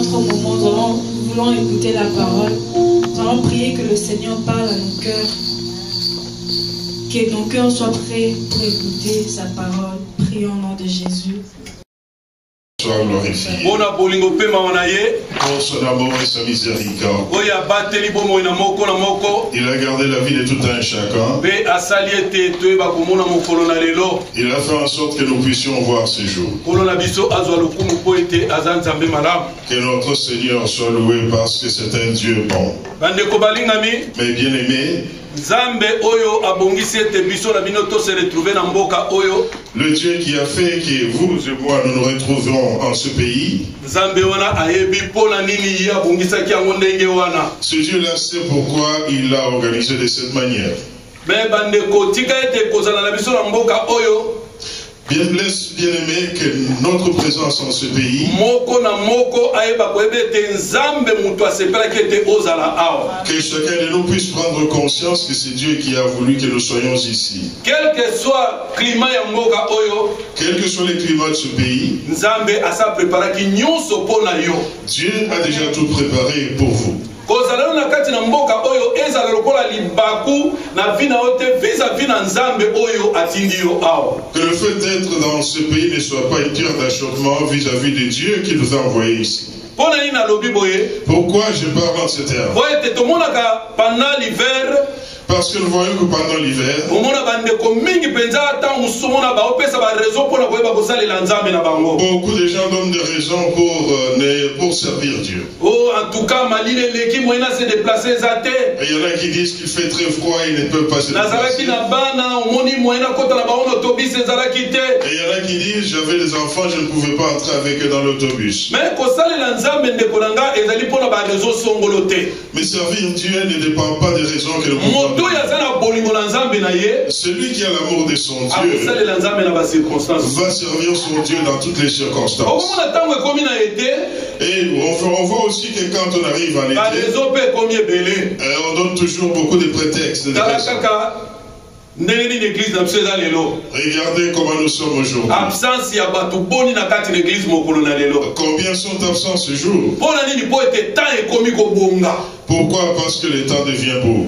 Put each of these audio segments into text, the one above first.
notre moment, nous voulons écouter la parole. Nous allons prier que le Seigneur parle à nos cœurs. Que nos cœurs soient prêts pour écouter sa parole. Prions au nom de Jésus. Sois glorifié. Pour son amour et sa miséricorde. Il a gardé la vie de tout un chacun. Il a fait en sorte que nous puissions voir ce jour. Que notre Seigneur soit loué parce que c'est un Dieu bon. Mais bien aimé, le Dieu qui a fait que vous et moi nous nous retrouvions en ce pays, ce Dieu-là sait pourquoi il l'a organisé de cette manière. Bien-aimé, que notre présence en ce pays, que chacun de nous puisse prendre conscience que c'est Dieu qui a voulu que nous soyons ici. Quel que soit le climat de ce pays, Dieu a déjà tout préparé pour vous. Que le fait d'être dans ce pays ne soit pas une terre d'achoppement vis-à-vis de Dieu qui nous a envoyés ici. Pourquoi je parle en ces termes? Parce que nous voyons que pendant l'hiver, beaucoup de gens donnent des raisons pour servir Dieu. Et il y en a qui disent qu'il fait très froid et ils ne peuvent pas se déplacer. Et il y en a qui disent j'avais des enfants, je ne pouvais pas entrer avec eux dans l'autobus. Mais servir Dieu ne dépend pas des raisons que nous pouvons. Celui qui a l'amour de son Dieu va servir son Dieu dans toutes les circonstances. Et on voit aussi que quand on arrive en été, on donne toujours beaucoup de prétextes. Regardez comment nous sommes aujourd'hui. Combien sont absents ce jour? Pourquoi? Parce que le temps devient beau.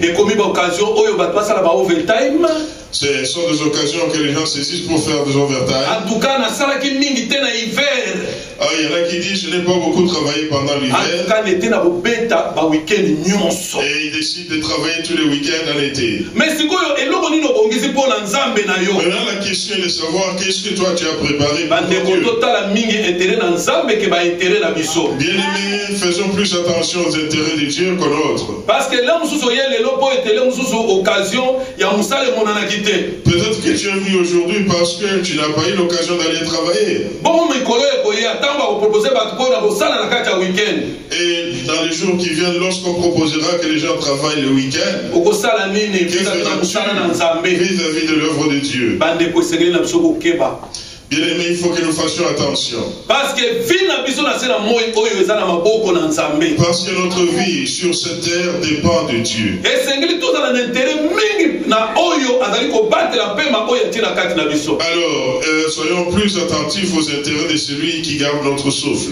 Ce sont des occasions que les gens saisissent pour faire des overtime. Il y en a qui disent je n'ai pas beaucoup travaillé pendant l'hiver. Et ils décident de travailler tous les week-ends en été. Maintenant la question est de savoir qu'est-ce que toi tu as préparé pour Dieu. Bien aimé, faisons plus attention aux intérêts de Dieu qu'aux nôtres. Peut-être que tu es venu aujourd'hui parce que tu n'as pas eu l'occasion d'aller travailler. Et dans les jours qui viennent, lorsqu'on proposera que les gens travaillent le week-end, vis-à-vis de l'œuvre de Dieu. Bien aimé, il faut que nous fassions attention. Parce que notre vie sur cette terre dépend de Dieu. Alors, soyons plus attentifs aux intérêts de celui qui garde notre souffle.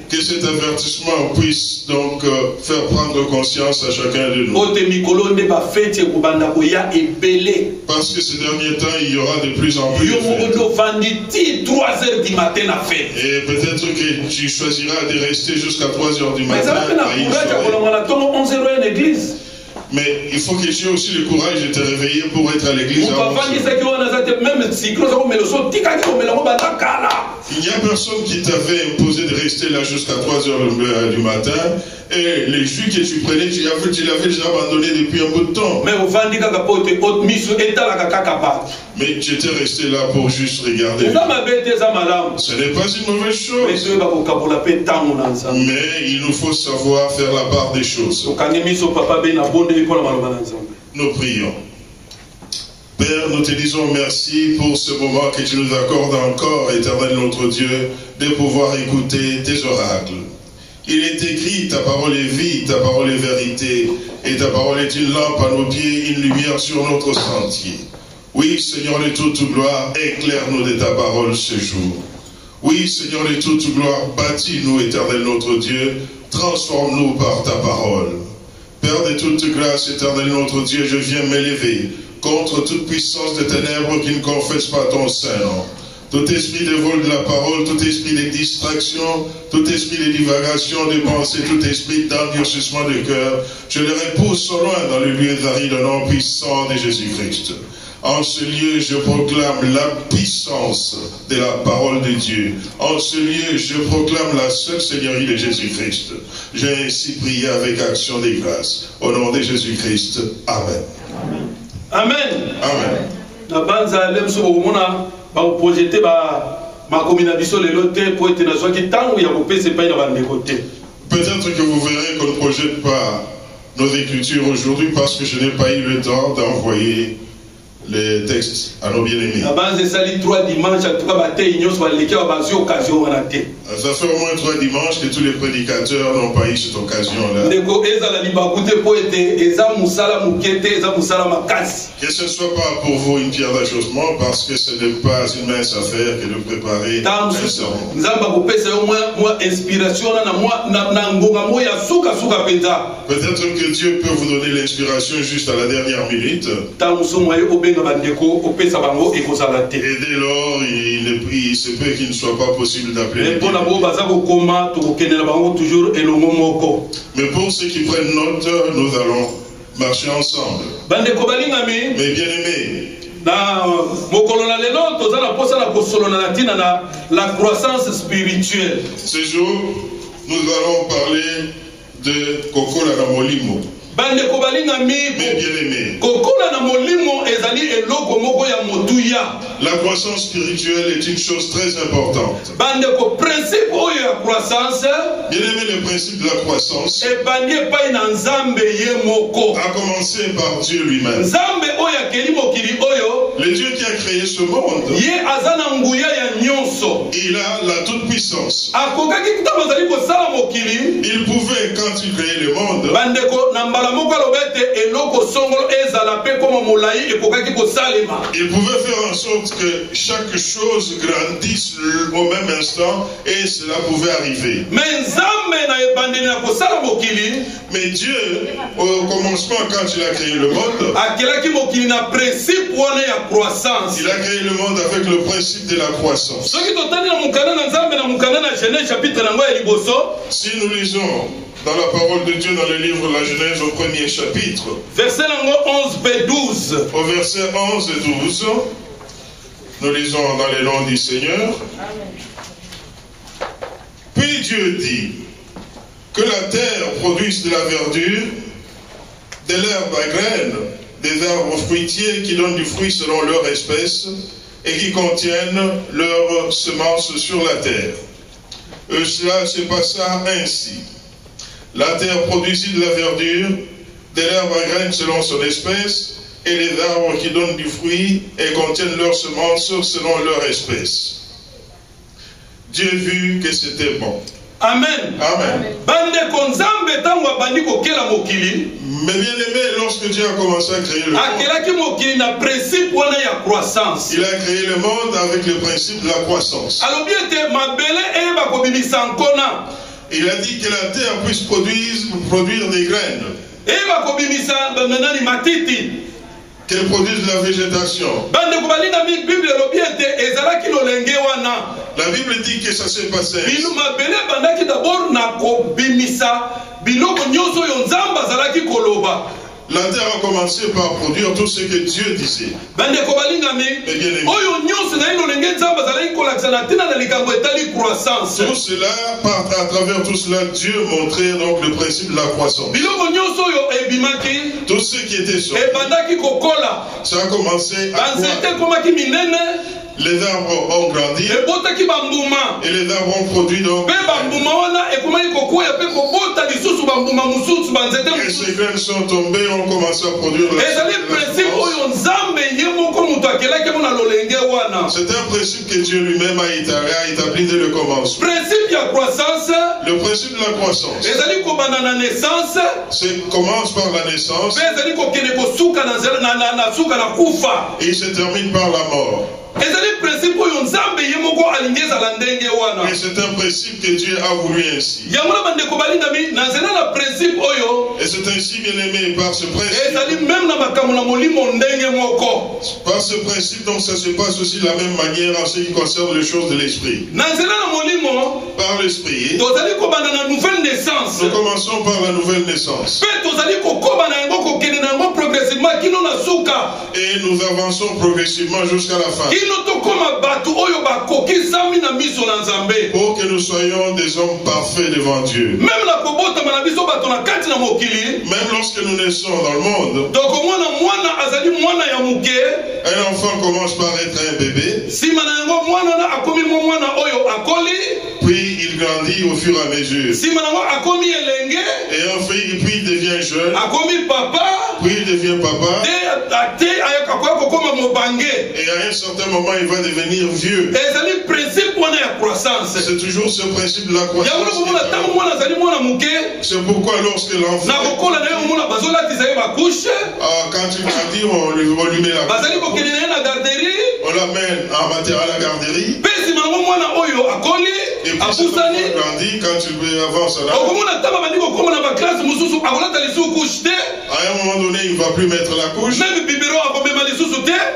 Que cet avertissement puisse donc faire prendre conscience à chacun de nous. Parce que ces derniers temps, il y aura de plus en plus de fêtes. Et peut-être que tu choisiras de rester jusqu'à 3 h du matin à une soirée. Mais il faut que tu aies aussi le courage de te réveiller pour être à l'église. Il n'y a personne qui t'avait imposé de rester là jusqu'à 3 h du matin. Et les jus que tu prenais, tu l'avais déjà abandonné depuis un bout de temps. Mais tu étais resté là pour juste regarder. Ce n'est pas une mauvaise chose. Mais il nous faut savoir faire la part des choses. Nous prions. Père, nous te disons merci pour ce moment que tu nous accordes encore, éternel notre Dieu, de pouvoir écouter tes oracles. Il est écrit, ta parole est vie, ta parole est vérité, et ta parole est une lampe à nos pieds, une lumière sur notre sentier. Oui, Seigneur de toute gloire, éclaire-nous de ta parole ce jour. Oui, Seigneur de toute gloire, bâtis-nous, éternel notre Dieu, transforme-nous par ta parole. Père de toute grâce, éternel notre Dieu, je viens m'élever contre toute puissance de ténèbres qui ne confesse pas ton Saint-Nom. Tout esprit de vol de la parole, tout esprit de distraction, tout esprit de divagation de pensée, tout esprit d'endurcissement de cœur, je les repousse au loin dans le lieu d'aride au nom puissant de Jésus-Christ. En ce lieu, je proclame la puissance de la parole de Dieu. En ce lieu, je proclame la seule Seigneurie de Jésus-Christ. J'ai ainsi prié avec action de grâce. Au nom de Jésus-Christ. Amen. Amen. Amen. Peut-être que vous verrez qu'on ne projette pas nos écritures aujourd'hui parce que je n'ai pas eu le temps d'envoyer les textes à nos bien-aimés. Ça fait au moins 3 dimanches que tous les prédicateurs n'ont pas eu cette occasion-là. Que ce ne soit pas pour vous une pierre d'achoppement, parce que ce n'est pas une mince affaire que de préparer un sermon. Peut-être que Dieu peut vous donner l'inspiration juste à la dernière minute. Et dès lors, il se peut qu'il ne soit pas possible d'appeler. Mais pour ceux qui prennent note, nous allons marcher ensemble. Mais bien aimés, la croissance spirituelle. Ce jour, nous allons parler de Kokola na Molimo. Mais bien aimé, la croissance spirituelle est une chose très importante. Bien aimé, le principe de la croissance a commencé par Dieu lui-même. Le Dieu qui a créé ce monde, il a la toute puissance. Il pouvait, quand il créait le monde, il pouvait faire en sorte que chaque chose grandisse au même instant et cela pouvait arriver. Mais Dieu, au commencement, quand il a créé le monde, il a créé le monde avec le principe de la croissance. Si nous lisons dans la parole de Dieu, dans le livre de la Genèse, au premier chapitre, verset 11-12. Au verset 11 et 12, nous lisons dans les noms du Seigneur. Puis Dieu dit que la terre produise de la verdure, de l'herbe à graines, des arbres fruitiers qui donnent du fruit selon leur espèce et qui contiennent leurs semences sur la terre. Et cela se passa ainsi. La terre produisit de la verdure, de l'herbe à graines selon son espèce, et les arbres qui donnent du fruit et contiennent leurs semences selon leur espèce. Dieu vit que c'était bon. Amen. Amen. Mais bien aimé, lorsque Dieu a commencé à créer le monde, il a créé le monde avec le principe de la croissance. Il a dit que la terre puisse produire des graines. Qu'elle produise de la végétation. La Bible dit que ça s'est passé. La terre a commencé par produire tout ce que Dieu disait. Tout cela, à travers tout cela, Dieu montrait donc le principe de la croissance. Tout ce qui était sorti, ça a commencé à croître. Les arbres ont grandi et les arbres ont produit donc. Et ces graines sont tombées, ont commencé à produire la c'est un principe que Dieu lui-même a établi dès le commencement. Le principe de la croissance. Commence par la naissance et il se termine par la mort. nzambe ye moko alingi ezala ndenge wana. Et c'est un principe que Dieu a voulu ainsi. yango na bandeko balingami na nzela na principe oyo Et c'est ainsi, bien aimé, par ce principe. ezali même na makambo na molimo ndenge moko. Par ce principe, donc ça se passe aussi de la même manière en ce qui concerne les choses de l'esprit. Na nzela na molimo Par l'esprit, tozali kobanda na nouvelle naissance. nous commençons par la nouvelle naissance. Pe tozali kokoba na yango kokende na yango progressivement kino na suka. Et nous avançons progressivement jusqu'à la fin. Kino tokoma bato oyo bakokisami na miso na nzambe. Pour que nous soyons des hommes parfaits devant Dieu. Même na kobotama na biso bato na kati na mokili. Même lorsque nous naissons dans le monde, tokomona mwana azali mwana ya muke. un enfant commence par être un bébé. Sima na yango mwana na akomi mwana oyo akoli. Puis il grandit au fur et à mesure. Sima na yango akomi elenge. Et enfin, puis il devient jeune. Akomi papa. Puis il devient papa. Et à un certain moment, il va devenir vieux. C'est toujours ce principe de la croissance. C'est pourquoi lorsque l'enfant, quand il grandit, on lui met la on l'amène à la garderie. Et puis c'est quand il grandit, quand il avance là, à un moment donné, il ne va plus mettre la couche.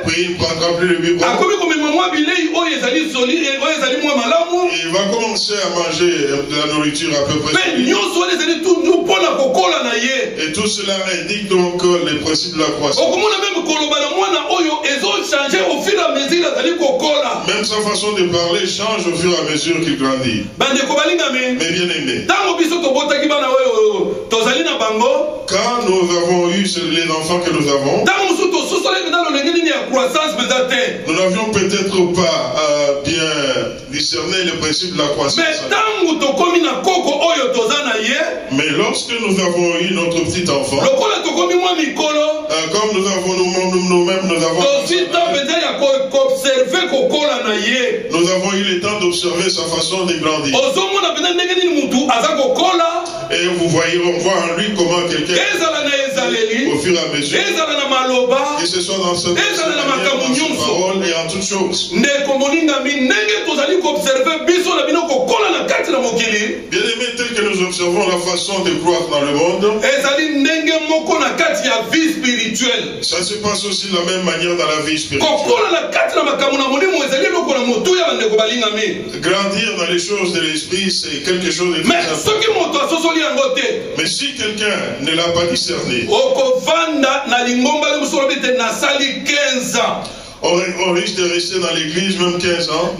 Puis il ne prendra plus le biberon. Il va commencer à manger de la nourriture à peu près. Et tout cela indique donc les principes de la croissance. Même sa façon de parler change au fur et à mesure qu'il grandit. Mais bien aimé, quand nous avons eu les enfants que nous avons, nous n'avions peut-être pas bien discerné le principe de la croissance. Mais lorsque nous avons eu notre petit enfant, comme nous avons nous-mêmes, nous avons eu le temps d'observer sa façon de grandir. Et vous voyez, on voit en lui comment quelqu'un, au fur et à mesure, que ce soit dans sa parole et en toutes choses. Bien aimé, tel que nous observons la façon de croître dans le monde, ça se passe aussi de la même manière dans la vie spirituelle. Grandir dans les choses de l'esprit, c'est quelque chose de très important. Mais si quelqu'un ne l'a pas discerné, on risque de rester dans l'église même 15 ans,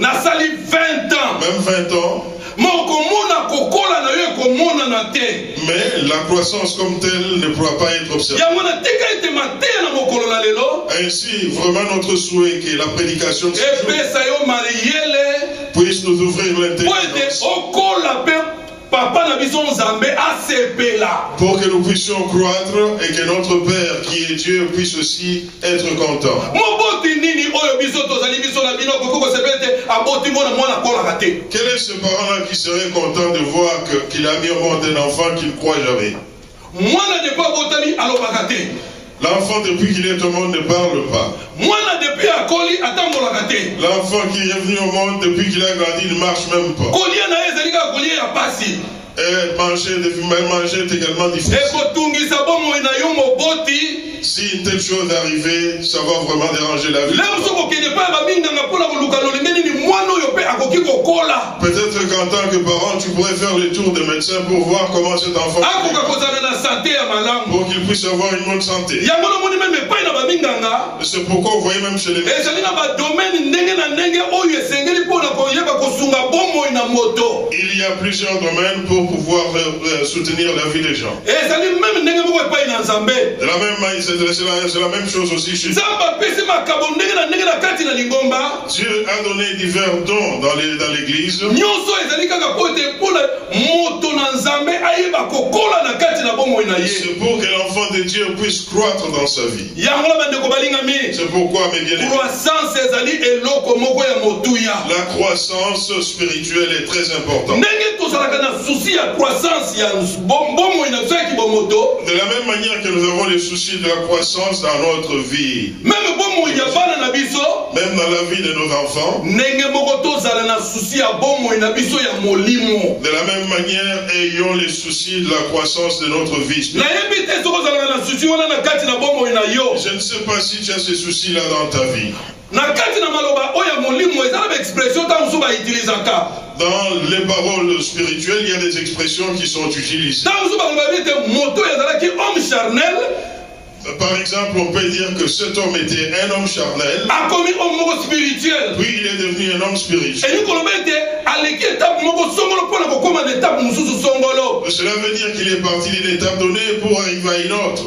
même 20 ans. Mais la croissance comme telle ne pourra pas être observée. Ainsi, vraiment notre souhait que la prédication puisse nous ouvrir l'intelligence pour que nous puissions croître et que notre Père qui est Dieu puisse aussi être content. Quel est ce parent-là qui serait content de voir qu'il a mis au monde un enfant qu'il ne croit jamais? L'enfant depuis qu'il est au monde ne parle pas. L'enfant qui est venu au monde depuis qu'il a grandi ne marche même pas. Et manger est également difficile. Si une telle chose arrivait, ça va vraiment déranger la vie. Peut-être qu'en tant que parent, tu pourrais faire le tour des médecins pour voir comment cet enfant pour qu'il puisse avoir une bonne santé. C'est pourquoi vous voyez même chez les médecins, il y a plusieurs domaines pour pouvoir soutenir la vie des gens. De la même manière, c'est la même chose aussi chez Dieu. Dieu a donné divers dons dans l'église. C'est pour que l'enfant de Dieu puisse croître dans sa vie. C'est pourquoi, mes bien-aimés, la croissance spirituelle est très importante. De la même manière que nous avons les soucis de la croissance dans notre vie, même dans la vie de nos enfants, de la même manière, ayons les soucis de la croissance de notre vie spirituelle. Je ne sais pas si tu as ces soucis-là dans ta vie. Dans les paroles spirituelles, il y a des expressions qui sont utilisées. Par exemple, on peut dire que cet homme était un homme charnel, puis il est devenu un homme spirituel. Cela veut dire qu'il est parti d'une étape donnée pour arriver à une autre.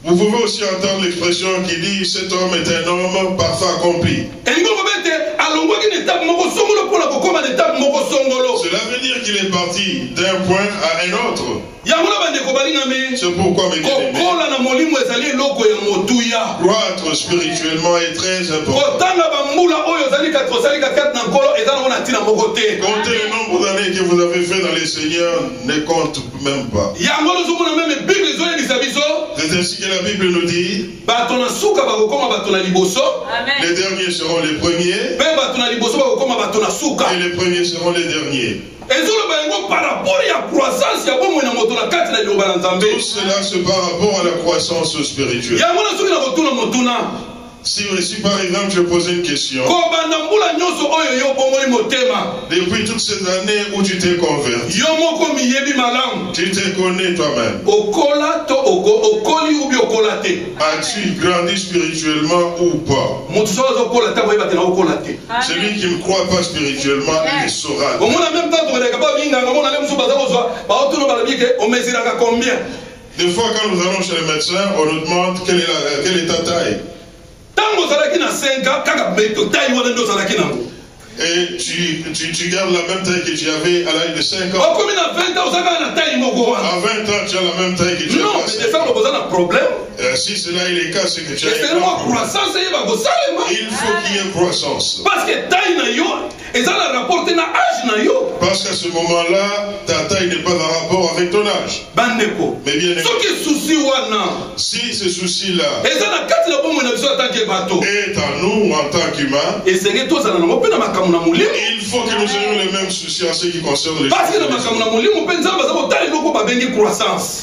Vous pouvez aussi entendre l'expression qui dit cet homme est un homme parfait accompli. Cela veut dire qu'il est parti d'un point à un autre. C'est pourquoi, mes bien-aimés, croître spirituellement est très important. Comptez le nombre d'années que vous avez fait dans les Seigneurs ne compte même pas. C'est ainsi que la Bible nous dit, les derniers seront les premiers et les premiers seront les derniers. Tout cela c'est par rapport à la croissance spirituelle. Si par exemple je posais une question, depuis toutes ces années où tu t'es converti, tu te connais toi-même, as-tu grandi spirituellement ou pas? Celui qui ne croit pas spirituellement, il le saura. Des fois quand nous allons chez le médecin, on nous demande quelle est ta taille. Et tu gardes la même taille que tu avais à l'âge de 5 ans. À 20 ans, tu as la même taille que tu avais. Non, mais des fois, on a un problème. Si cela est le cas, c'est que tu as une croissance. Il faut qu'il y ait une croissance. Parce que parce qu'à ce moment-là, ta taille n'est pas en rapport avec ton âge. Mais bien aimé, si ce souci-là est en nous en tant qu'humains, il faut que nous ayons les mêmes soucis en ce qui concerne les choses de l'esprit.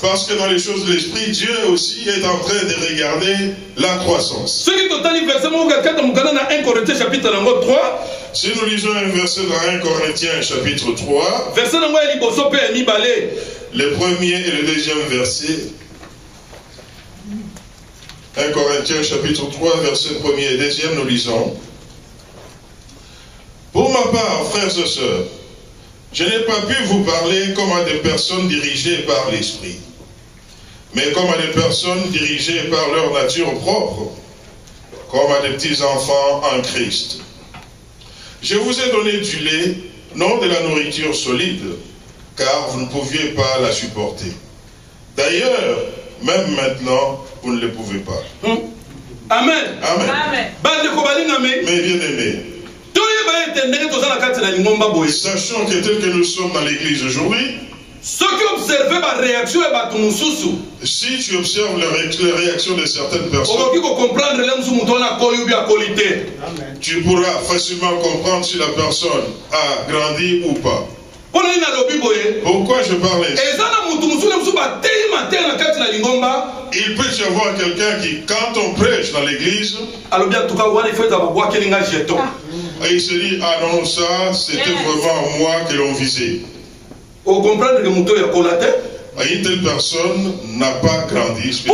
Parce que dans les choses de l'esprit, Dieu aussi est en train de regarder la croissance. Si nous lisons un verset dans 1 Corinthiens chapitre 3, le premier et le deuxième verset. 1 Corinthiens chapitre 3, verset 1er et 2e, nous lisons. Pour ma part, frères et sœurs, je n'ai pas pu vous parler comme à des personnes dirigées par l'esprit, mais comme à des personnes dirigées par leur nature propre, comme à des petits enfants en Christ. Je vous ai donné du lait, non de la nourriture solide, car vous ne pouviez pas la supporter. D'ailleurs, même maintenant, vous ne le pouvez pas. Amen. Amen. Mais bien aimés, sachant que tel que nous sommes dans l'église aujourd'hui, si tu observes les réactions de certaines personnes, tu pourras facilement comprendre si la personne a grandi ou pas. Pourquoi je parle ainsi? Il peut y avoir quelqu'un qui, quand on prêche dans l'église, et il se dit, ah non, ça, c'était vraiment moi que l'on visait. Une telle personne n'a pas grandi.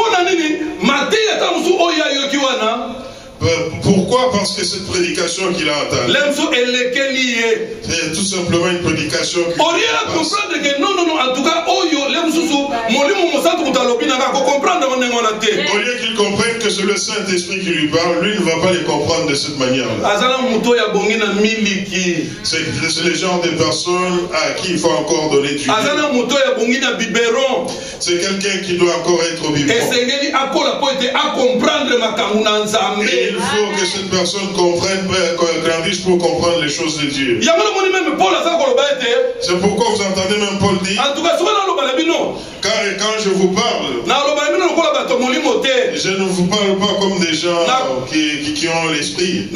Pourquoi? Parce que cette prédication qu'il a entendue, c'est tout simplement une prédication qui au lieu qu'il comprenne que c'est le Saint-Esprit qui lui parle, lui ne va pas les comprendre de cette manière-là. C'est le genre de personnes à qui il faut encore donner du biberon. C'est quelqu'un qui doit encore être au biberon. Et il faut que cette personne comprenne, grandisse pour comprendre les choses de Dieu. C'est pourquoi vous entendez même Paul dire, quand je vous parle, je ne vous parle pas comme des gens qui ont l'esprit.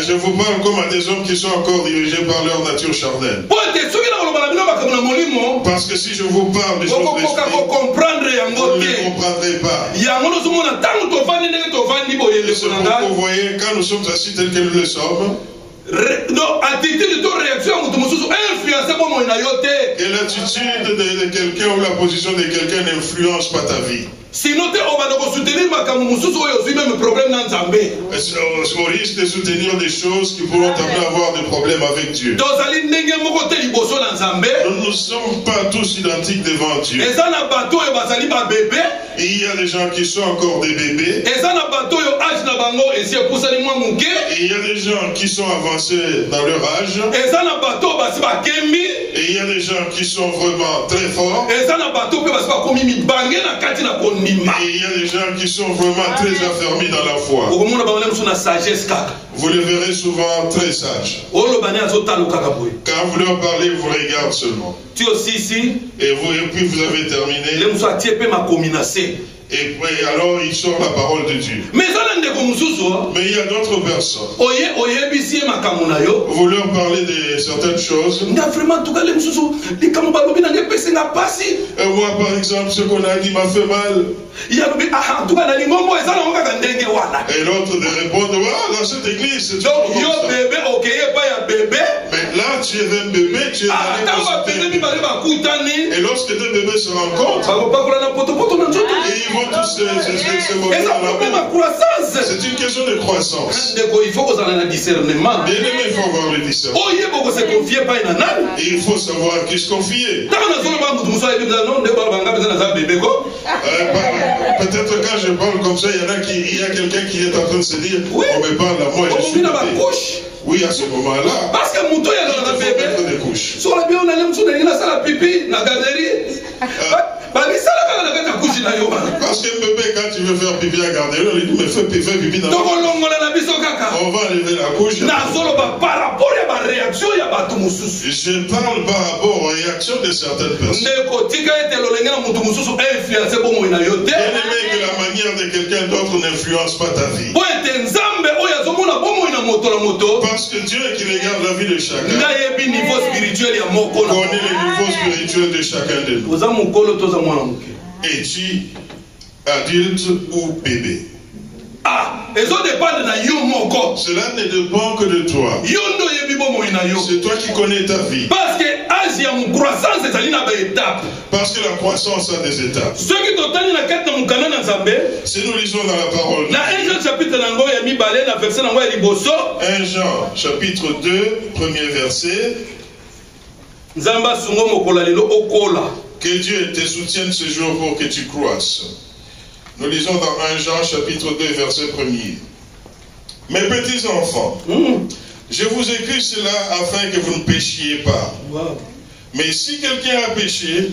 Je vous parle comme à des hommes qui sont encore dirigés par leur nature charnelle. Parce que si je vous parle des choses de l'esprit, vous ne les comprendrez pas. C'est pourquoi vous voyez, quand nous sommes assis tels que nous le sommes, et l'attitude de quelqu'un ou la position de quelqu'un n'influence pas ta vie. Sinon, on va soutenir ma même problème dans Zambé. On risque de soutenir des choses qui pourront t'amener à avoir des problèmes avec Dieu. Nous ne sommes pas tous identiques devant Dieu. Il y a des gens qui sont encore des bébés. Et il y a des gens qui sont avancés dans leur âge. Et il y a des gens qui sont vraiment très forts. Et il y a des gens qui sont vraiment très affermis dans la foi. Vous les verrez souvent très sages. Quand vous leur parlez, vous regardez seulement. Et puis vous avez terminé. Et puis alors il sort la parole de Dieu. Mais il y a d'autres personnes. Vous leur parlez de certaines choses. Et moi par exemple, ce qu'on a dit m'a fait mal. Et l'autre de répondre, dans cette église, c'est toujours comme ça. Mais là, tu es un bébé, tu es et lorsque deux bébés se rencontrent, et ils vont tous se montrer dans la boue. C'est une question de croissance. Bien aimé, il faut avoir le discernement. Et il faut savoir qui se confier. Peut-être quand je parle comme ça, il y a quelqu'un qui est en train de se dire, on me parle à moi, je suis bébé. Oui, à ce moment-là, parce que il faut mettre des couches. Parce qu'un bébé, quand tu veux faire pipi à la garderie, on lui dit, mais fais pipi dans la couche. On va enlever la couche. Je parle par rapport aux réactions de certaines personnes. Bien-aimé, que la manière de quelqu'un d'autre n'influence pas ta vie. Parce que Dieu qui regarde la vie de chacun connaît le niveau spirituel de chacun de nous. Es-tu adulte ou bébé? Cela ne dépend que de toi. C'est toi qui connais ta vie. Parce que la croissance a des étapes. Si nous lisons dans la parole, 1 Jean chapitre 2, premier verset. Que Dieu te soutienne ce jour pour que tu croisses. Nous lisons dans 1 Jean chapitre 2 verset 1er. Mes petits enfants, je vous écris cela afin que vous ne péchiez pas. Mais si quelqu'un a péché,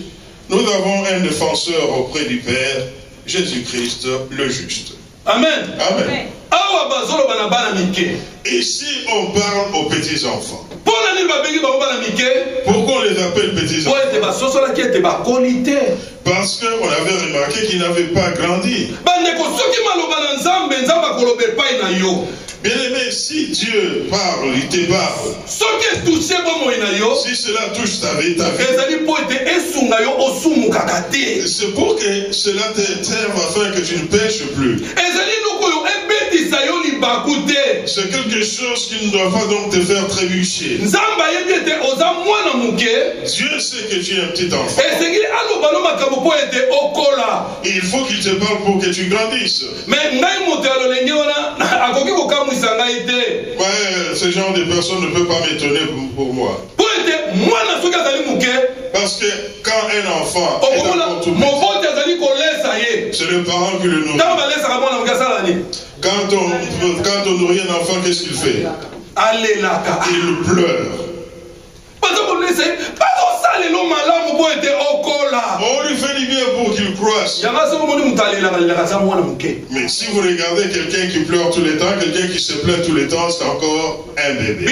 nous avons un défenseur auprès du Père, Jésus-Christ le juste. Amen. Amen. Ici, on parle aux petits-enfants. Pourquoi on les appelle petits-enfants? Parce qu'on avait remarqué qu'ils n'avaient pas grandi. Bien-aimé, si Dieu parle, il te parle. Si cela touche ta vie, c'est pour que cela te serve afin que tu ne pêches plus. C'est quelque chose qui ne doit pas donc te faire trébucher. Dieu sait que tu es un petit enfant. Il faut qu'il te parle pour que tu grandisses. Ce genre de personne ne peut pas m'étonner pour moi. Parce que quand un enfant est encore tout petit, C'est le parent qui le nourrit. Quand on nourrit un enfant, qu'est-ce qu'il fait? Il pleure. On lui fait du bien pour qu'il croisse. Mais si vous regardez quelqu'un qui pleure tous les temps, quelqu'un qui se plaint tous les temps, c'est encore un bébé.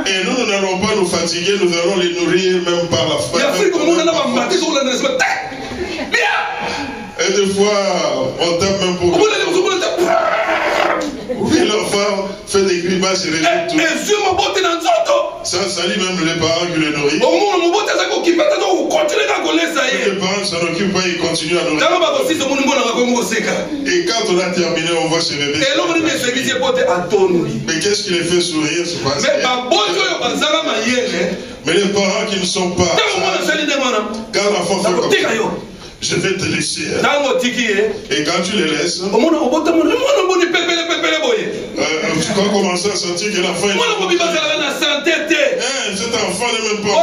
Et nous n'allons pas nous fatiguer, nous allons les nourrir même par la foi. Et des fois, on tape même pour... Et l'enfant fait des grimaces et résulte tout. Ça salit même les parents qui le nourrissent. Les parents ne s'en occupent pas, ils continuent à nourrir. Et quand on a terminé, on voit ce bébé. Mais qu'est-ce qui les fait sourire? C'est parce mais les parents qui ne sont pas... Quand l'enfant fait comme ça, je vais te laisser. Et quand tu les laisses, tu vas commencer à sentir que l'enfant cet enfant n'est même pas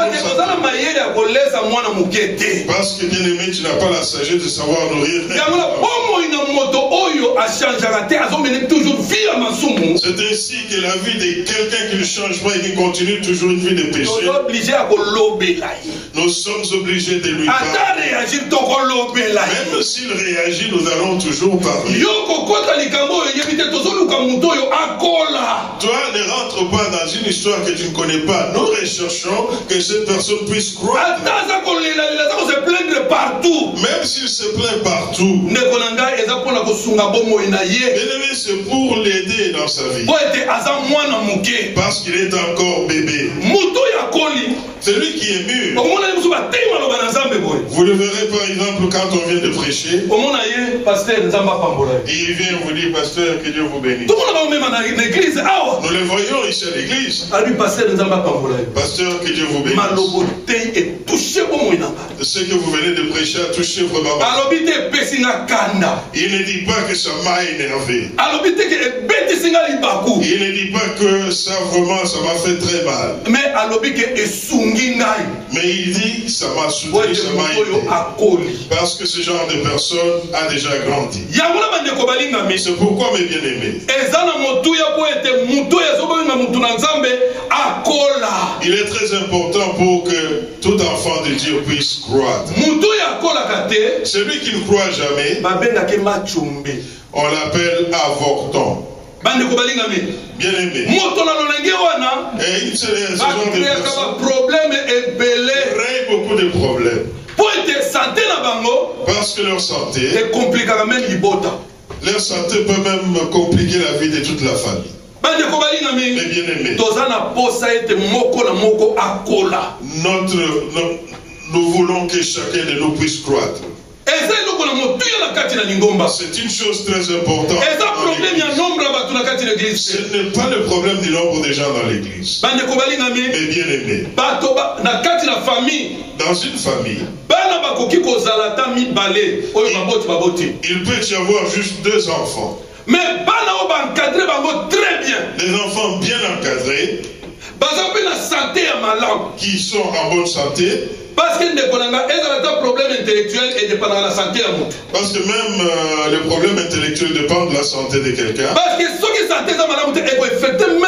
parce que bien aimé, tu n'as pas la sagesse de savoir nourrir. C'est ainsi que la vie de quelqu'un qui ne change pas et qui continue toujours une vie de péché, nous sommes obligés de lui parler. Même s'il réagit, nous allons toujours parler. Toi, ne rentre pas dans une histoire que tu ne connais pas. Nous recherchons que cette personne puisse croire. Même s'il se plaint partout, c'est pour l'aider dans sa vie. Parce qu'il est encore bébé. Celui qui est mûr. Vous le verrez par exemple quand on vient de prêcher. Il vient vous dire, pasteur, que Dieu vous bénisse. Nous le voyons ici à l'église. Pasteur, que Dieu vous bénisse. Ce que vous venez de prêcher a touché vraiment. Il ne dit pas que ça m'a énervé. Il ne dit pas que ça vraiment, ça m'a fait très mal. Mais il dit, ça m'a soutenu, ça m'a aidé. Parce que ce genre de personne a déjà grandi. C'est pourquoi, mes bien-aimés, il est très important pour que tout enfant de Dieu puisse croître. Celui qui ne croit jamais, on l'appelle avorton. Bien-aimé. Et ce genre de personnes règle beaucoup de problèmes. Parce que leur santé peut même compliquer la vie de toute la famille. Mais bien aimé, nous voulons que chacun de nous puisse croître. C'est une chose très importante. Ce n'est pas le problème du nombre de gens dans l'église. Mais bien aimé, dans une famille, il peut y avoir juste 2 enfants. Mais très bien. Des enfants bien encadrés, qui sont en bonne santé. Parce que un problème intellectuel et dépend de la santé à l'autre. Parce que même le problème intellectuel dépend de la santé de quelqu'un. Parce que ceux qui santé ça malade affecter même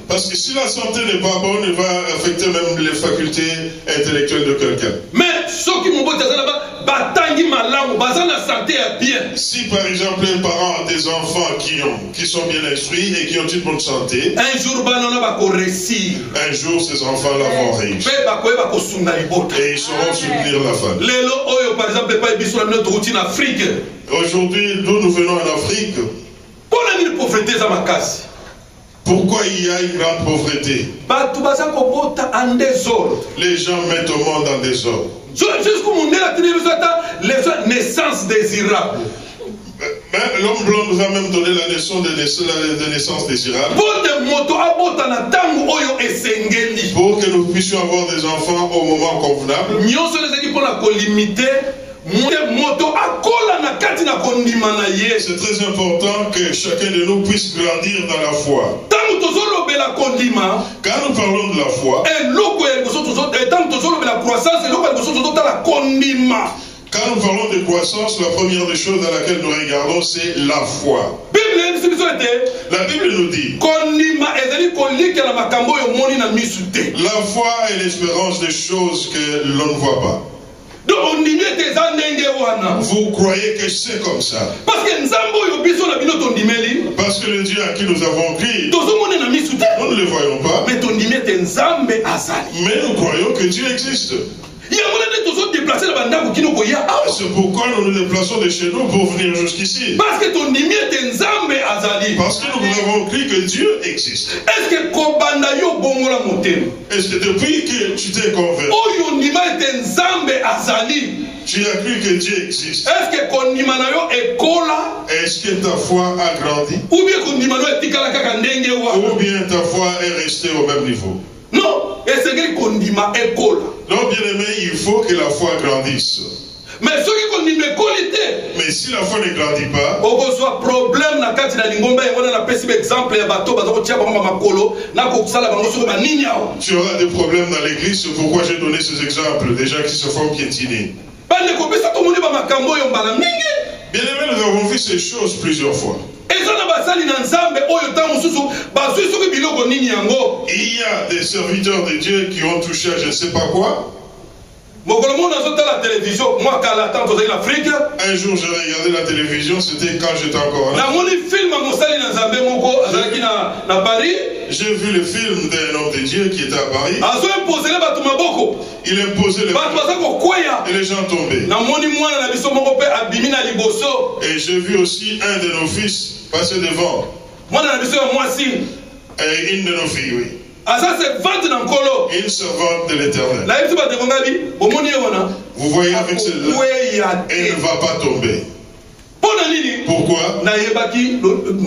parce que si la santé n'est pas bonne, il va affecter même les facultés intellectuelles de quelqu'un. Mais ceux qui m'ont batangi malamu bazana santé à bien. Si par exemple un parent a des enfants qui sont bien instruits et qui ont une bonne santé, un jour banana va réussir. Un jour ces enfants-là vont réussir. Et ils sauront soutenir la famille. Par exemple, notre routine Afrique. Aujourd'hui, d'où nous venons en Afrique. Pourquoi il y a une grande pauvreté? Les gens mettent au monde en désordre. Les naissances désirables. L'homme blanc nous a même donné la naissance désirable. Pour que nous puissions avoir des enfants au moment convenable. C'est très important que chacun de nous puisse grandir dans la foi. la condiment. Quand nous parlons de la foi, Et l'eau la croissance, et l'eau la condiment. quand nous parlons de croissance, la première des choses dans laquelle nous regardons, c'est la foi. La Bible nous dit, la foi est l'espérance des choses que l'on ne voit pas. Vous croyez que c'est comme ça? Parce que le Dieu à qui nous avons crié, nous ne le voyons pas, mais nous croyons que Dieu existe. C'est pourquoi nous nous déplaçons de chez nous pour venir jusqu'ici. Parce que nous avons cru que Dieu existe. Est-ce que depuis que tu t'es converti, tu as cru que Dieu existe? Est-ce que ta foi a grandi? Ou bien ta foi est restée au même niveau? Non, donc bien aimé, il faut que la foi grandisse. Mais si la foi ne grandit pas, tu auras des problèmes dans l'église. C'est pourquoi j'ai donné ces exemples, des gens qui se font piétiner. Bien aimé, nous avons vu ces choses plusieurs fois. Il y a des serviteurs de Dieu qui ont touché à je ne sais pas quoi. Un jour j'ai regardé la télévision, c'était quand j'étais encore là. J'ai vu le film d'un homme de Dieu qui était à Paris. Il imposait les mains et les gens tombaient. Et j'ai vu aussi un de nos fils passer devant. Et une de nos filles, oui. Une servante de l'Éternel. Vous voyez avec celle-là, elle ne va pas tomber. Pourquoi?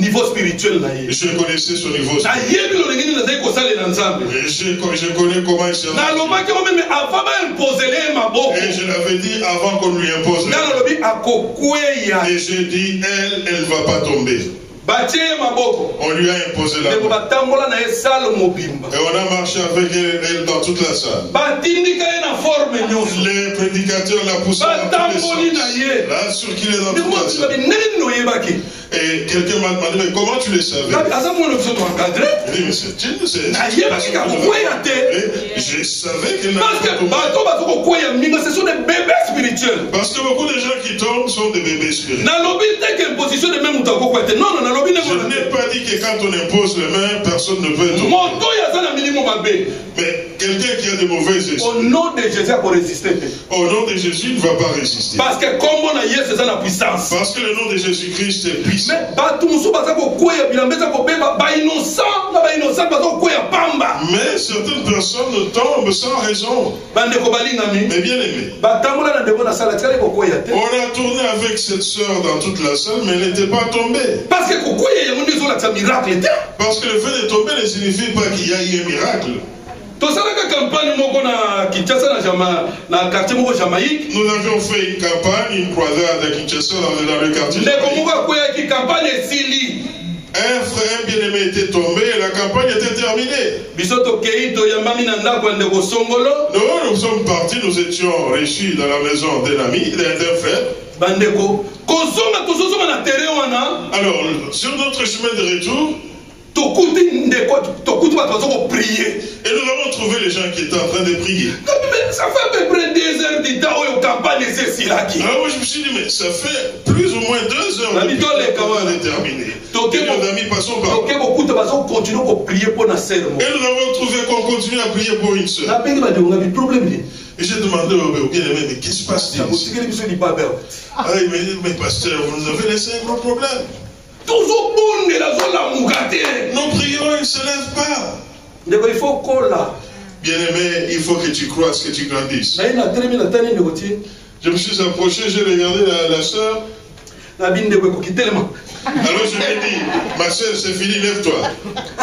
Niveau spirituel. Je connaissais son niveau spirituel. Je connais comment il s'est et je l'avais dit avant qu'on lui impose. Et j'ai dit, elle ne va pas tomber. On lui a imposé la main. Et on a marché avec elle dans toute la salle. Les prédicateurs la poussent dans tous les sens. Là, sur qu'il est dans toute la salle. Et quelqu'un m'a demandé, mais comment tu le savais? Il dit, mais c'est une de ces... Je savais qu'il n'avait pas tombé. Ce sont des bébés spirituels. Parce que beaucoup de gens qui tombent sont des bébés spirituels. Je n'ai pas dit que quand on impose les mains, personne ne peut tomber. Mais quelqu'un qui a de mauvaises esprits, au nom de Jésus, pour résister. Au nom de Jésus, il ne va pas résister. Parce que comme on a hier, c'est ça la puissance. Parce que le nom de Jésus-Christ est puissant. Mais certaines personnes tombent sans raison. Mais bien aimé, on a tourné avec cette soeur dans toute la salle, mais elle n'était pas tombée. Parce que le fait de tomber ne signifie pas qu'il y a eu un miracle. Nous avions fait une campagne, une croisade à Kinshasa dans le quartier. Un frère bien-aimé était tombé et la campagne était terminée. Nous sommes partis, nous étions reçus dans la maison d'un ami, d'un frère. Alors, sur notre chemin de retour, et nous avons trouvé les gens qui étaient en train de prier. Ça fait à peu près 2 heures de temps où la campagne est ici. Alors moi je me suis dit, mais ça fait plus ou moins 2 heures de campagne est terminée. Et nos amis passons par. Et nous avons trouvé qu'on continue à prier pour une sœur. Et j'ai demandé au bien-aimé, mais qu'est-ce qui se passe ici? Ah oui, mais pasteur, vous nous avez laissé un gros problème. Nos prières ne se lèvent pas. Bien-aimé, il faut que tu croisses, que tu grandisses. Je me suis approché, j'ai regardé la soeur. Alors je lui ai dit, ma soeur, c'est fini, lève-toi.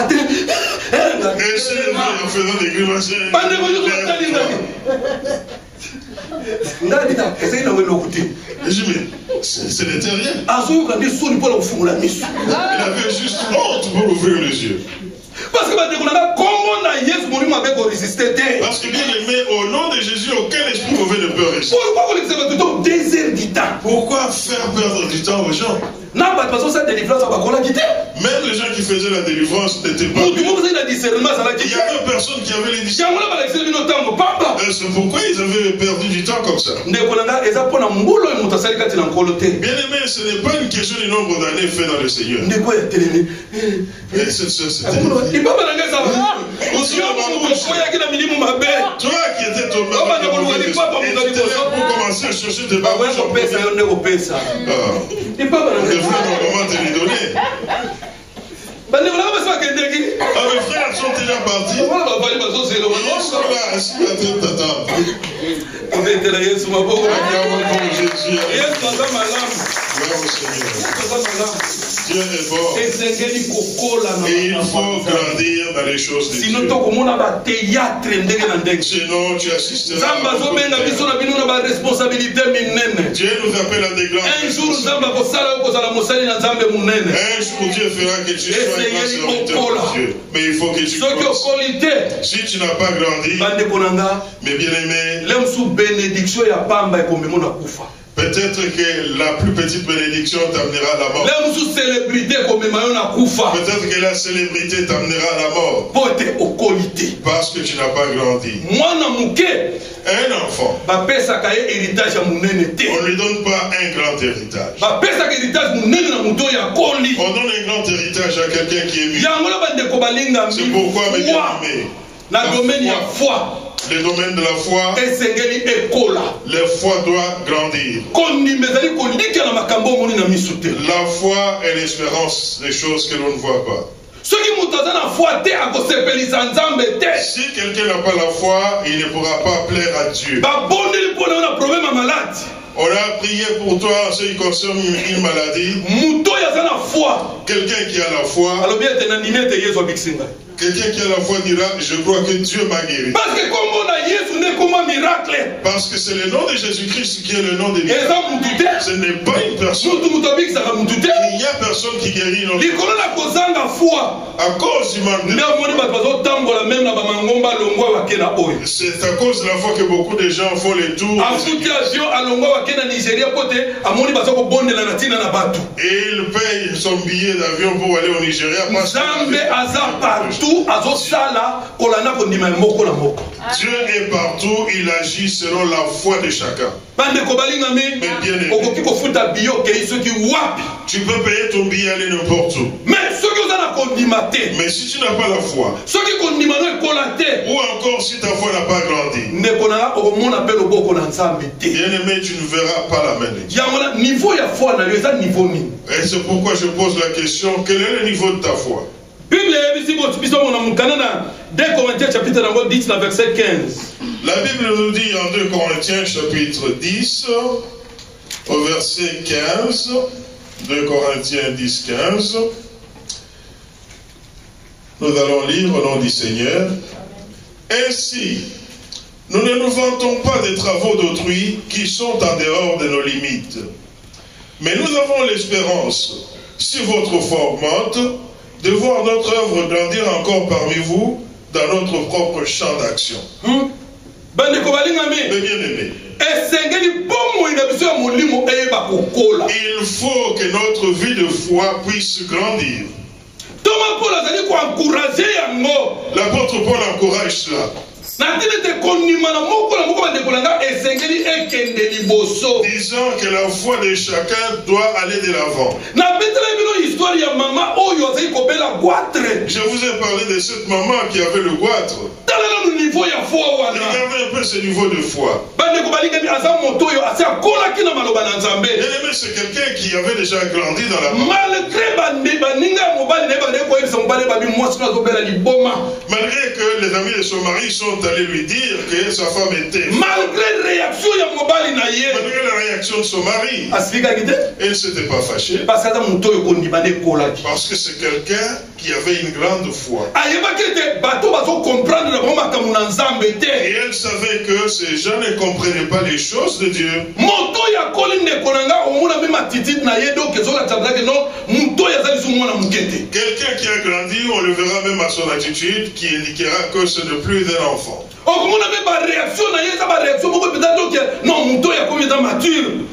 Elle s'est levée en faisant des grimaces. Je dis, mais ce n'était rien. Elle avait juste honte pour ouvrir les yeux. parce que Parce que bien aimé, au nom de Jésus, aucun esprit mauvais ne peut résister. Pourquoi faire perdre du temps aux gens? Même les gens qui faisaient la délivrance n'étaient pas. Il y avait personne qui avait les discernements. C'est pourquoi ils avaient perdu du temps comme ça. Bien aimé, ce n'est pas une question du nombre d'années fait dans le Seigneur. Et cette soeur, c'était. Toi qui étais tombé pour commencer à chercher tes parents. Les frères vont comment te les donner. Mes frères sont déjà partis. Ils sont là, assis à t'attendre. Dieu est bon. Et il faut grandir dans les choses de Dieu. Sinon tu assisteras. Dieu nous appelle à des grands. Un jour Dieu fera que tu sois un serviteur de Dieu. Mais il faut que tu penses. Si tu n'as pas grandi, mais bien aimé, peut-être que la plus petite bénédiction t'amènera à la mort. Peut-être que la célébrité t'amènera à la mort. Parce que tu n'as pas grandi. Un enfant, on ne lui donne pas un grand héritage. On donne un grand héritage à quelqu'un qui est mieux. C'est pourquoi, mes bien-aimés, le domaine de la foi, la foi doit grandir. La foi est l'espérance des choses que l'on ne voit pas. Si quelqu'un n'a pas la foi, il ne pourra pas plaire à Dieu. On a prié pour toi en ce qui concerne une maladie. Quelqu'un qui a la foi, quelqu'un qui a la foi dira, je crois que Dieu m'a guéri. Parce que c'est le nom de Jésus-Christ qui est le nom de Dieu. Ce n'est pas une personne. Il n'y a personne qui guérit notre foi. À cause du manque de c'est à cause de la foi que beaucoup de gens font les tours. Et il paye son billet d'avion pour aller au Nigeria. Dieu est partout, il agit selon la foi de chacun. Mais bien aimé, tu peux payer ton billet aller n'importe où. Mais si tu n'as pas la foi, ou encore si ta foi n'a pas grandi, bien aimé, tu ne verras pas la main de Dieu. Et c'est pourquoi je pose la question, quel est le niveau de ta foi? La Bible nous dit en 2 Corinthiens chapitre 10 au verset 15, 2 Corinthiens 10, 15, nous allons lire au nom du Seigneur. Ainsi, nous ne nous vantons pas des travaux d'autrui qui sont en dehors de nos limites, mais nous avons l'espérance, si votre foi augmente, de voir notre œuvre grandir encore parmi vous dans notre propre champ d'action. Mais bien aimé, il faut que notre vie de foi puisse grandir. L'apôtre Paul encourage cela. Disant que la foi de chacun doit aller de l'avant. Je vous ai parlé de cette maman qui avait le goitre. Regardez un peu ce niveau de foi. C'est quelqu'un qui avait déjà grandi dans la mort. Malgré que les amis de son mari sont allés lui dire que sa femme était malgré la réaction de son mari, elle ne s'était pas fâchée. Parce que c'est quelqu'un qui avait une grande foi. Et elle savait que ces gens ne comprenaient pas les choses de Dieu. Quelqu'un qui a grandi, on le verra même à son attitude, qui indiquera que ce n'est plus un enfant.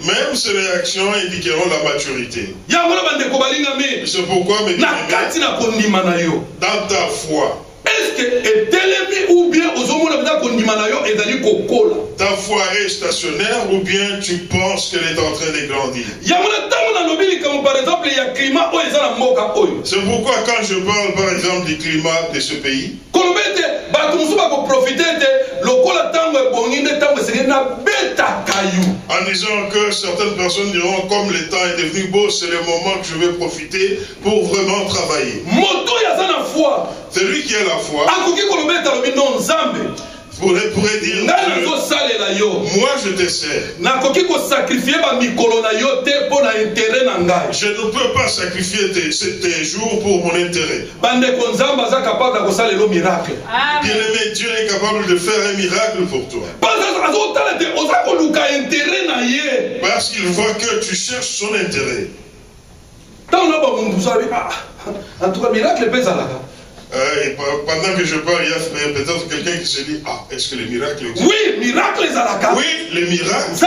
Même ces réactions indiqueront la maturité. C'est pourquoi, mes bien-aimés, dans ta foi, est-ce que ou bien ta foi est stationnaire ou bien tu penses qu'elle est en train de grandir? C'est pourquoi quand je parle par exemple du climat de ce pays, en disant que certaines personnes diront comme le temps est devenu beau, c'est le moment que je vais profiter pour vraiment travailler. Celui qui a la foi pourrait dire moi je te sers. Je ne peux pas sacrifier tes jours pour mon intérêt. Bien-aimé, Dieu est capable de faire un miracle pour toi. Parce qu'il voit que tu cherches son intérêt. En tout cas, miracle pèse à la pendant que je parle, il y a peut-être quelqu'un qui se dit, ah, est-ce que les miracles existent? Oui, miracle est à la oui, les miracles existent.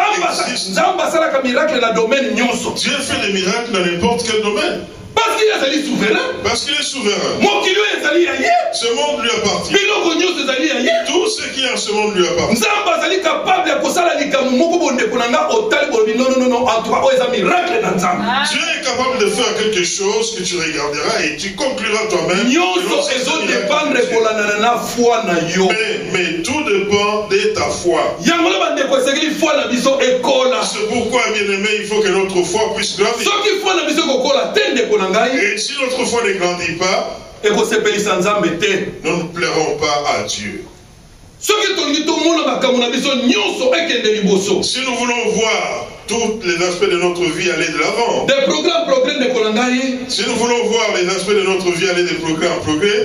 Dieu fait des miracles dans n'importe quel domaine. Parce qu'il est souverain. Parce qu'il est souverain. Ce monde lui appartient. Tout ce qui est en ce monde lui appartient. Dieu est capable de faire quelque chose que tu regarderas et tu concluras toi-même. Mais tout dépend de ta foi. C'est pourquoi, bien-aimé, il faut que notre foi puisse grandir. Et si notre foi ne grandit pas, nous ne plairons pas à Dieu. Si nous voulons voir tous les aspects de notre vie aller de l'avant, si nous voulons voir les aspects de notre vie aller de progrès en progrès,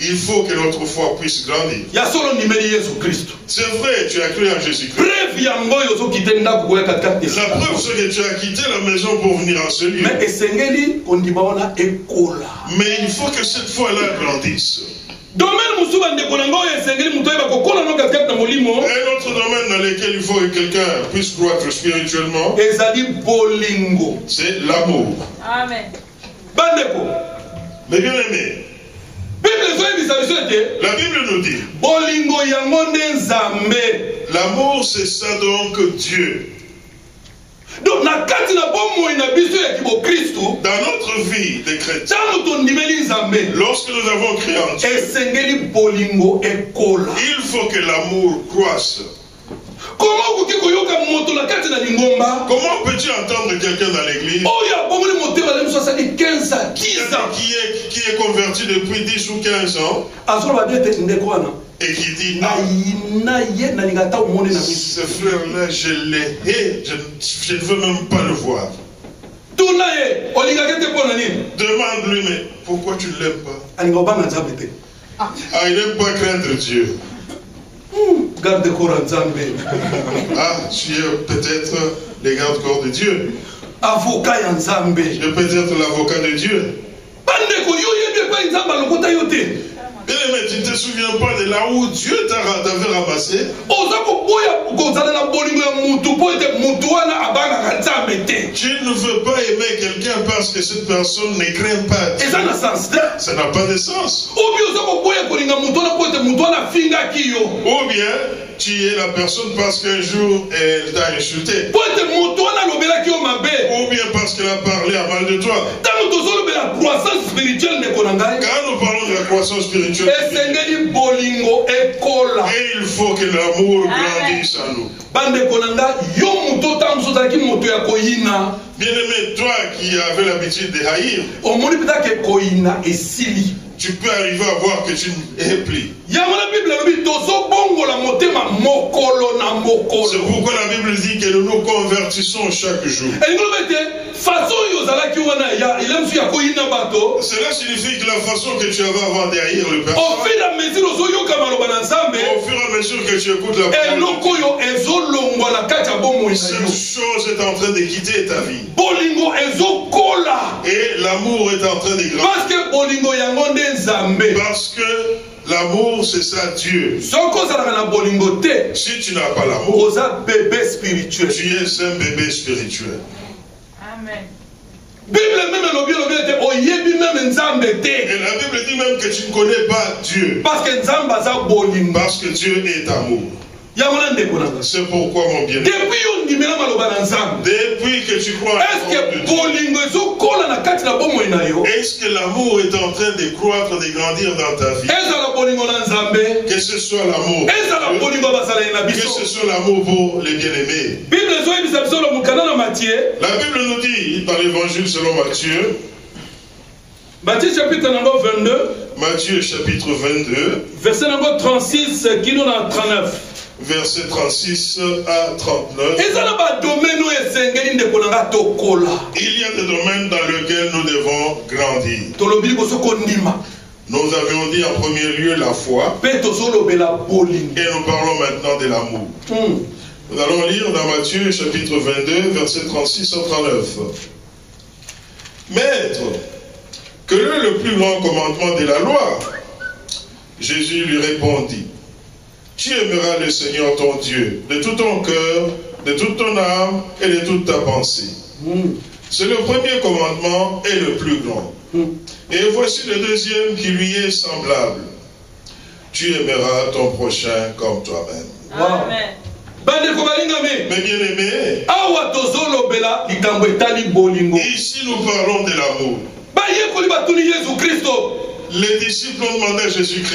il faut que notre foi puisse grandir. C'est vrai, tu as cru en Jésus-Christ. La preuve, c'est que tu as quitté la maison pour venir en ce lieu. Mais il faut que cette foi-là grandisse. Un autre domaine dans lequel il faut que quelqu'un puisse croître spirituellement, c'est l'amour. Amen. Mais bien aimé, la Bible nous dit, l'amour c'est ça donc Dieu. Donc, dans notre vie de chrétien, lorsque nous avons crié en Dieu, il faut que l'amour croisse. Comment peux-tu entendre quelqu'un dans l'église qui est converti depuis 10 ou 15 ans et qui dit non, ce frère-là, je l'ai et je ne veux même pas le voir. Demande-lui, mais pourquoi tu ne l'aimes pas? Il n'aime pas craindre Dieu. Garde-corps Nzambe. Ah, tu es peut-être le garde-corps de Dieu. Avocat Nzambe. Tu es peut-être l'avocat de Dieu. Bien aimé, tu ne te souviens pas de là où Dieu t'avait ramassé? Tu ne veux pas aimer quelqu'un parce que cette personne ne craint pas Dieu. Ça n'a pas de sens. Ou bien tu es la personne parce qu'un jour elle t'a insulté. Ou bien parce qu'elle a parlé à mal de toi. Quand nous parlons de la croissance spirituelle, et il faut que l'amour grandisse en nous. Bien aimé, toi qui avais l'habitude de haïr, tu peux arriver à voir que tu n'es plus. C'est pourquoi la Bible dit que nous nous convertissons chaque jour. Cela signifie que la façon que tu avais avant derrière le personne, au fur et à mesure que tu écoutes la parole, cette chose est en train de quitter ta vie. Et l'amour est en train de grandir. Parce que l'amour, c'est ça Dieu. Si tu n'as pas l'amour, tu es un bébé spirituel. Amen. Et la Bible dit même que tu ne connais pas Dieu. Parce que Dieu est amour. C'est pourquoi, mon bien-aimé, depuis que tu crois, est-ce que l'amour est en train de croître, de grandir dans ta vie? Que ce soit l'amour, que ce soit l'amour pour les bien-aimés. La Bible nous dit dans l'évangile selon Matthieu, Matthieu chapitre 22, Matthieu chapitre 22, verset 36 qui nous a 39. Verset 36 à 39. Il y a des domaines dans lesquels nous devons grandir. Nous avions dit en premier lieu la foi. Et nous parlons maintenant de l'amour. Nous allons lire dans Matthieu chapitre 22, verset 36 à 39. Maître, quel est le plus grand commandement de la loi? Jésus lui répondit. Tu aimeras le Seigneur ton Dieu de tout ton cœur, de toute ton âme et de toute ta pensée. C'est le premier commandement et le plus grand. Et voici le deuxième qui lui est semblable. Tu aimeras ton prochain comme toi-même. Amen. Mais bien aimé, ici nous parlons de l'amour. Les disciples ont demandé à Jésus-Christ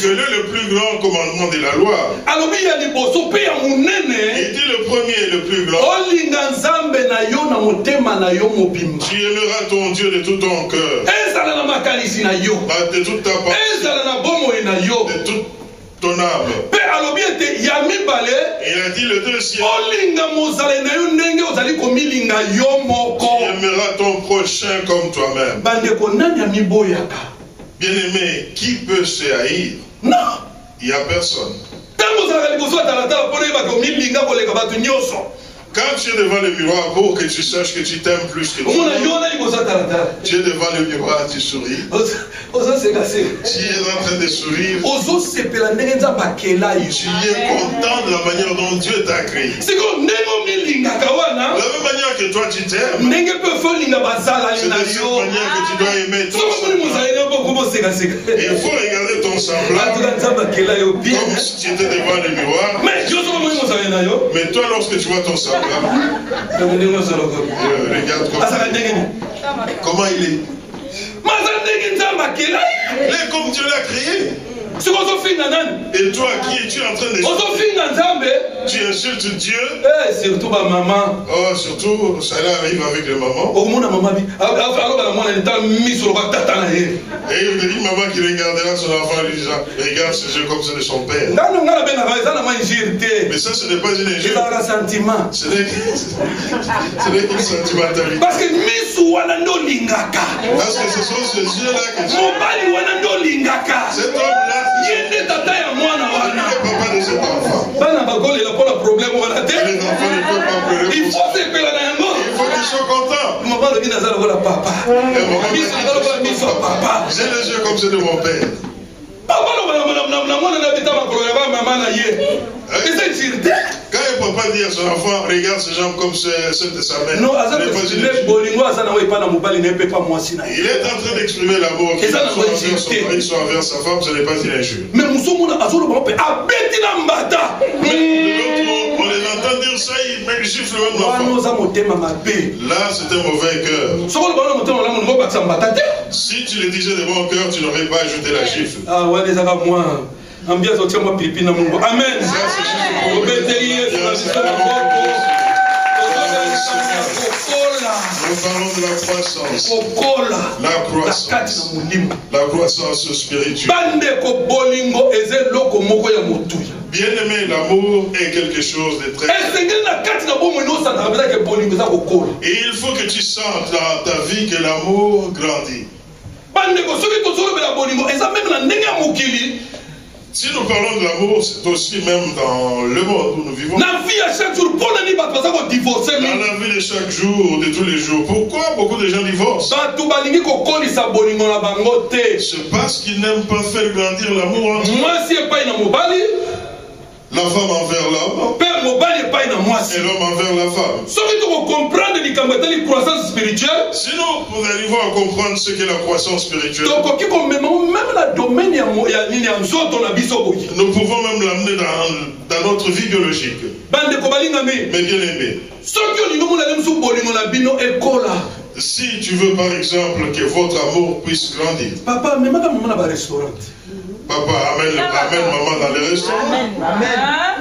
quel est le plus grand commandement de la loi. Il dit le premier et le plus grand. Tu aimeras ton Dieu de tout ton cœur, de toute ta pensée, de toute ton âme. Il a dit le deuxième. Tu aimeras ton prochain comme toi-même. Bien-aimé, qui peut se haïr? Non. Il n'y a personne. Quand tu es devant le miroir, pour que tu saches que tu t'aimes plus que toi, tu es devant le miroir, tu souris. Tu es en train de sourire. Tu es content de la manière dont Dieu t'a créé. De la même manière que toi tu t'aimes, c'est de cette manière que tu dois aimer ton semblable. Il faut regarder ton semblable comme si tu étais devant le miroir. Mais toi, lorsque tu vois ton semblable, regarde comment il est. Il est comme Dieu l'a créé. Et toi, qui es-tu en train de dire? Tu insultes Dieu. Surtout ma maman. Oh, surtout, ça arrive avec les mamans. Et il dit maman qui regardera son enfant et lui disant, regarde ses yeux comme ceux de son père. Mais ça, ce n'est pas une injure. Ce n'est qu'une sentimentalité. Parce que ce sont ces yeux-là que Dieu. Cet homme-là, il est papa de cet enfant. Les enfants ne peuvent pas pleurer. Il faut qu'ils soient contents. J'ai les yeux comme ceux de mon père. Quand le papa dit à son enfant, regarde ses jambes comme celles de sa mère. Il est en train d'exprimer l'amour qu'il a soit envers son mari, soit envers sa femme, ce n'est pas une injure. Mais de l'autre, on les entend dire ça, ils giflent même l'enfant. Là, c'est un mauvais cœur. Si tu le disais de bon cœur, tu n'aurais pas ajouté la gifle. Amen. Ça, c'est nous parlons de la croix croissance. kokola La croissance. na kati na molimo. La croissance spirituelle. Bandeko bolingo eza eloko moko ya motuya. Bien-aimé, l'amour est quelque chose de très... esengeli na kati na bomoi nosantaka mpenza ke bolingo eza kokola. Et il faut que tu sentes dans ta vie que l'amour grandit. Bandeko soki tozolobela bolingo eza meme na ndenge ya mokili. Si nous parlons de l'amour, c'est aussi même dans le monde où nous vivons. Na vie à chaque jour, pour la niba baza ko divorcer. Dans la vie de chaque jour, de tous les jours. Pourquoi beaucoup de gens divorcent? Batu balingi ko kolisa bolingo na bango te. C'est parce qu'ils n'aiment pas faire grandir l'amour entre eux. Moi si epai na mobali. La femme envers l'homme. Père mobali epai na mwasi. Et l'homme envers la femme. Soki to comprendre likambo etali croissance spirituelle. Sinon, nous arrivons à comprendre ce qu'est la croissance spirituelle. Donc qui comme même la domaine ya nini ya nzoto na biso boyi. Nous pouvons même l'amener dans notre vie biologique. Bande ko balinga me. Mais bien aimé. Soki olingo mona lemsu bolingo na bino ekola. Si tu veux par exemple que votre amour puisse grandir. Papa, mais madame maman na ba restaurant. Papa, amène maman dans le restaurant. Amen.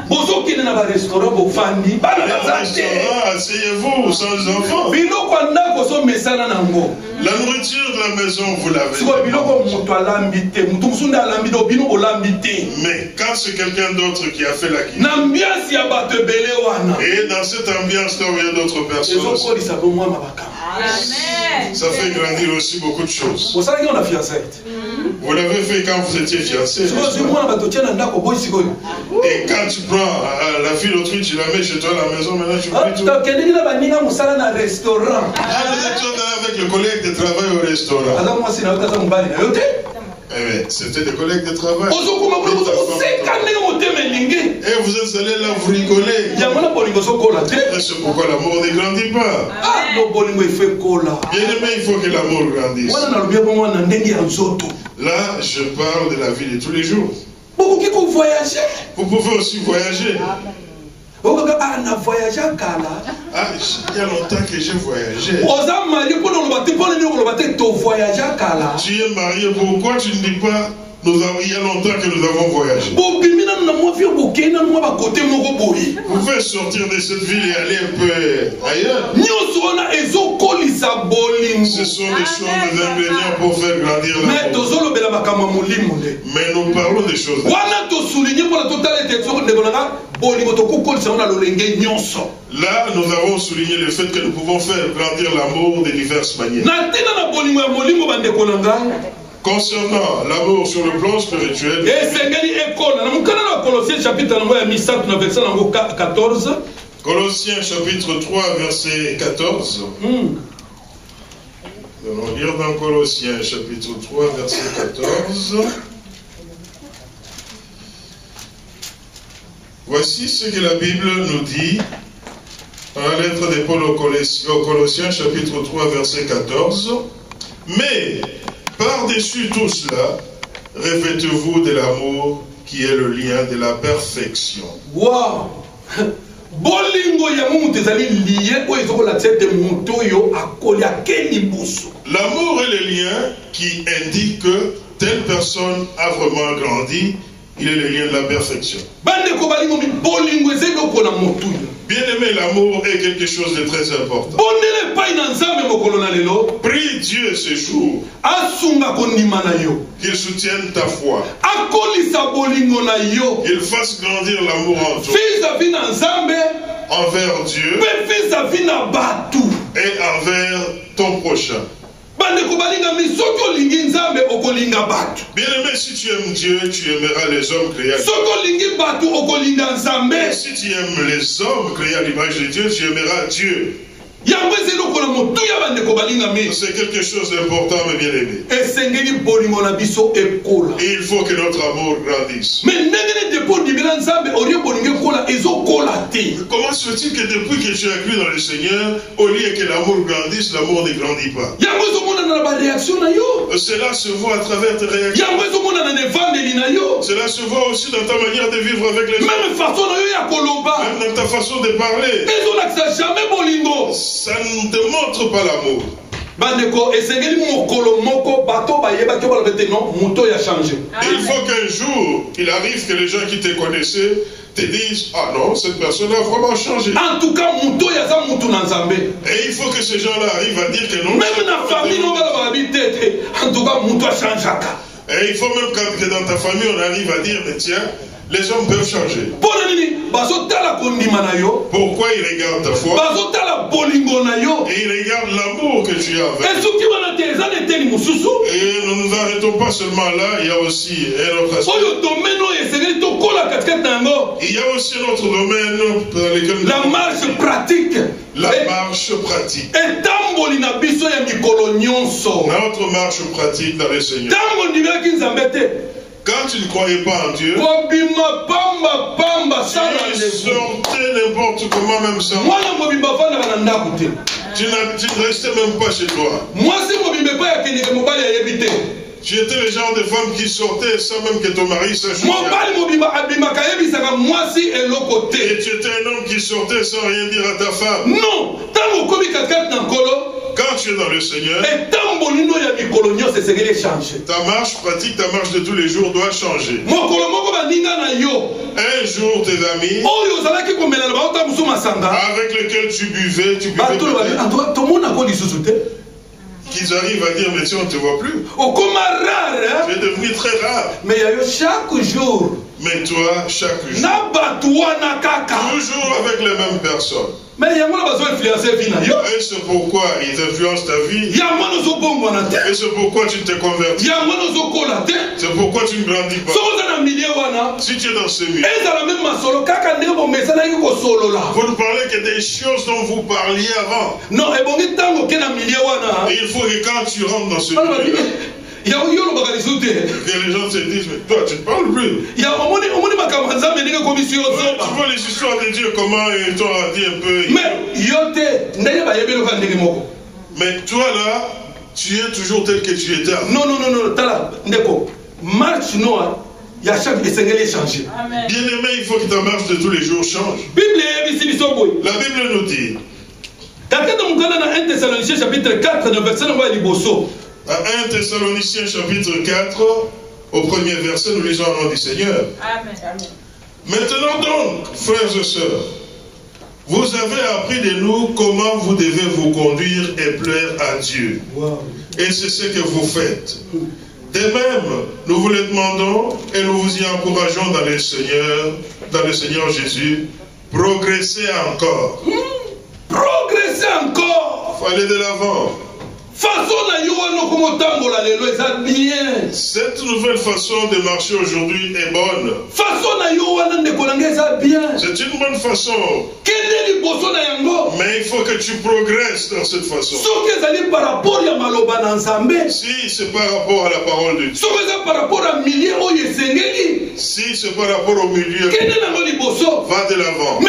Bozo qui na ba restaurant bo fandi. Ba na restaurant, asseyez-vous sans les enfants. Biloko ndako so mesana nango. La nourriture de la maison, vous l'avez. Siko biloko moto alambite, mutu musunda alambite obino olambite. Mais quand c'est quelqu'un d'autre qui a fait la cuisine. N'ambiance ya bato belé wana. Et dans cette ambiance-là où il y a d'autres personnes. Amen. Ça fait grandir aussi beaucoup de choses. Vous savez qu'on a fiancé. Vous l'avez fait quand vous étiez fiancé. Et quand tu prends la fille d'autrui, tu la mets chez toi à la maison, maintenant tu pries tout. Ah, vous êtes avec le collègue de travail au restaurant. Eh c'était des collègues de travail. Et vous êtes allés là, vous rigolez. C'est pourquoi l'amour ne grandit pas. Bien aimé, il faut que l'amour grandisse. Là, je parle de la vie de tous les jours. Vous pouvez aussi voyager. Ah, il y a longtemps que j'ai voyagé. Tu es marié, pourquoi tu ne dis pas il y a longtemps que nous avons voyagé? Vous pouvez sortir de cette ville et aller un peu ailleurs. Ce sont des choses, des ingrédients pour faire grandir l'amour. Mais nous parlons des choses. Là, nous avons souligné le fait que nous pouvons faire grandir l'amour de diverses manières. Concernant l'amour sur le plan spirituel, Colossiens chapitre 3 verset 14. Nous allons lire dans Colossiens chapitre 3 verset 14. Voici ce que la Bible nous dit dans la lettre de Paul aux Colossiens chapitre 3 verset 14. Mais par-dessus tout cela, revêtez-vous de l'amour qui est le lien de la perfection. Wow! L'amour est le lien qui indique que telle personne a vraiment grandi. Il est le lien de la perfection. Bien aimé, l'amour est quelque chose de très important. Prie Dieu ce jour qu'il soutienne ta foi, qu'il fasse grandir l'amour en toi envers Dieu et envers ton prochain. Bien aimé, si tu aimes Dieu, tu aimeras les hommes créés à l'image. Et si tu aimes les hommes créés à l'image de Dieu, tu aimeras Dieu. C'est quelque chose d'important, mes bien-aimés. Et il faut que notre amour grandisse. Comment se fait-il que depuis que tu as cru dans le Seigneur, au lieu que l'amour grandisse, l'amour ne grandit pas? Cela se voit à travers tes réactions. Cela se voit aussi dans ta manière de vivre avec les autres. Même dans ta façon de parler. Ça ne démontre pas l'amour. Et il faut qu'un jour, il arrive que les gens qui te connaissaient te disent, ah non, cette personne a vraiment changé. En tout cas, et il il faut que ces gens-là arrivent à dire que non. Même dans la famille, on va habiter. En tout cas, mon toit change. Et il faut même que dans ta famille, on arrive à dire, mais tiens, les hommes peuvent changer. Pourquoi ils regardent ta foi? Et ils regardent l'amour que tu as avec. Et nous ne nous arrêtons pas seulement là, il y a aussi un autre aspect. Il y a aussi un autre domaine dans lequel nous... La marche pratique. La marche pratique. Notre marche pratique dans le Seigneur. Quand tu ne croyais pas en Dieu, tu sortais n'importe comment, même sans. Tu ne restais même pas chez toi. Tu étais le genre de femme qui sortait sans même que ton mari sache. Et tu étais un homme qui sortait sans rien dire à ta femme. Non. Quand tu es dans le Seigneur, ta marche pratique, ta marche de tous les jours doit changer. Un jour, tes amis avec lesquels tu buvais qu'ils arrivent à dire, mais si on ne te voit plus, tu es devenu très rare. Mais chaque jour, mais toi, chaque jour, toujours avec les mêmes personnes. Et c'est pourquoi ils influencent ta vie. Et c'est pourquoi tu te convertis. C'est pourquoi tu ne grandis pas. Si tu es dans ce milieu, vous ne parlez que des choses dont vous parliez avant. Non, et il faut que quand tu rentres dans ce milieu, que les gens se disent, mais toi tu ne parles plus. Tu vois les histoires de Dieu, comment ils t'ont dit un peu. Mais toi là, tu es toujours tel que tu étais. Non. Marche noire, il y a chaque Seigneur changer. Bien aimé, il faut que ta marche de tous les jours change. La Bible nous dit. Dans 1 Thessaloniciens chapitre 4, verset 9. À 1 Thessaloniciens chapitre 4, au premier verset, nous lisons au nom du Seigneur. Amen. Maintenant donc, frères et sœurs, vous avez appris de nous comment vous devez vous conduire et plaire à Dieu. Wow. Et c'est ce que vous faites. De même, nous vous le demandons et nous vous y encourageons dans le Seigneur Jésus. Progressez encore. Progressez encore. Il faut aller de l'avant. Cette nouvelle façon de marcher aujourd'hui est bonne. C'est une bonne façon. Mais il faut que tu progresses dans cette façon. Si c'est par rapport à la parole de Dieu. Si c'est par rapport au milieu, va de l'avant.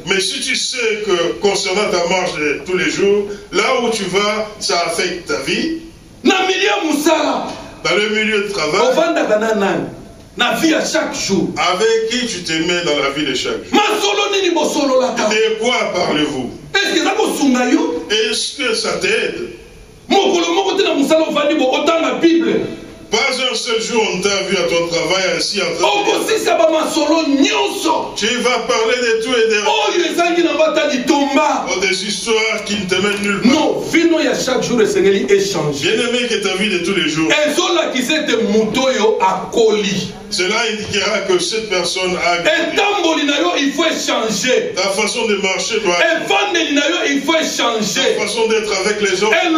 Mais si tu sais que concernant ta marche de tous les jours, là où tu vas, ça affecte ta vie. Dans le milieu de travail, avec qui tu te mets dans la vie de chaque jour. De quoi parlez-vous? Est-ce que ça t'aide? Pas un seul jour on t'a vu à ton travail ainsi en train de... Tu vas parler de tout et de rien. Des histoires qui ne te mènent nulle part. Non, vino ya chaque jour le Seigneur échange. Bien aimé que ta vie de tous les jours. Cela indiquera que cette personne a grandi. Il faut échanger. Ta façon de marcher doit il faut échanger. Ta façon d'être avec les autres. Il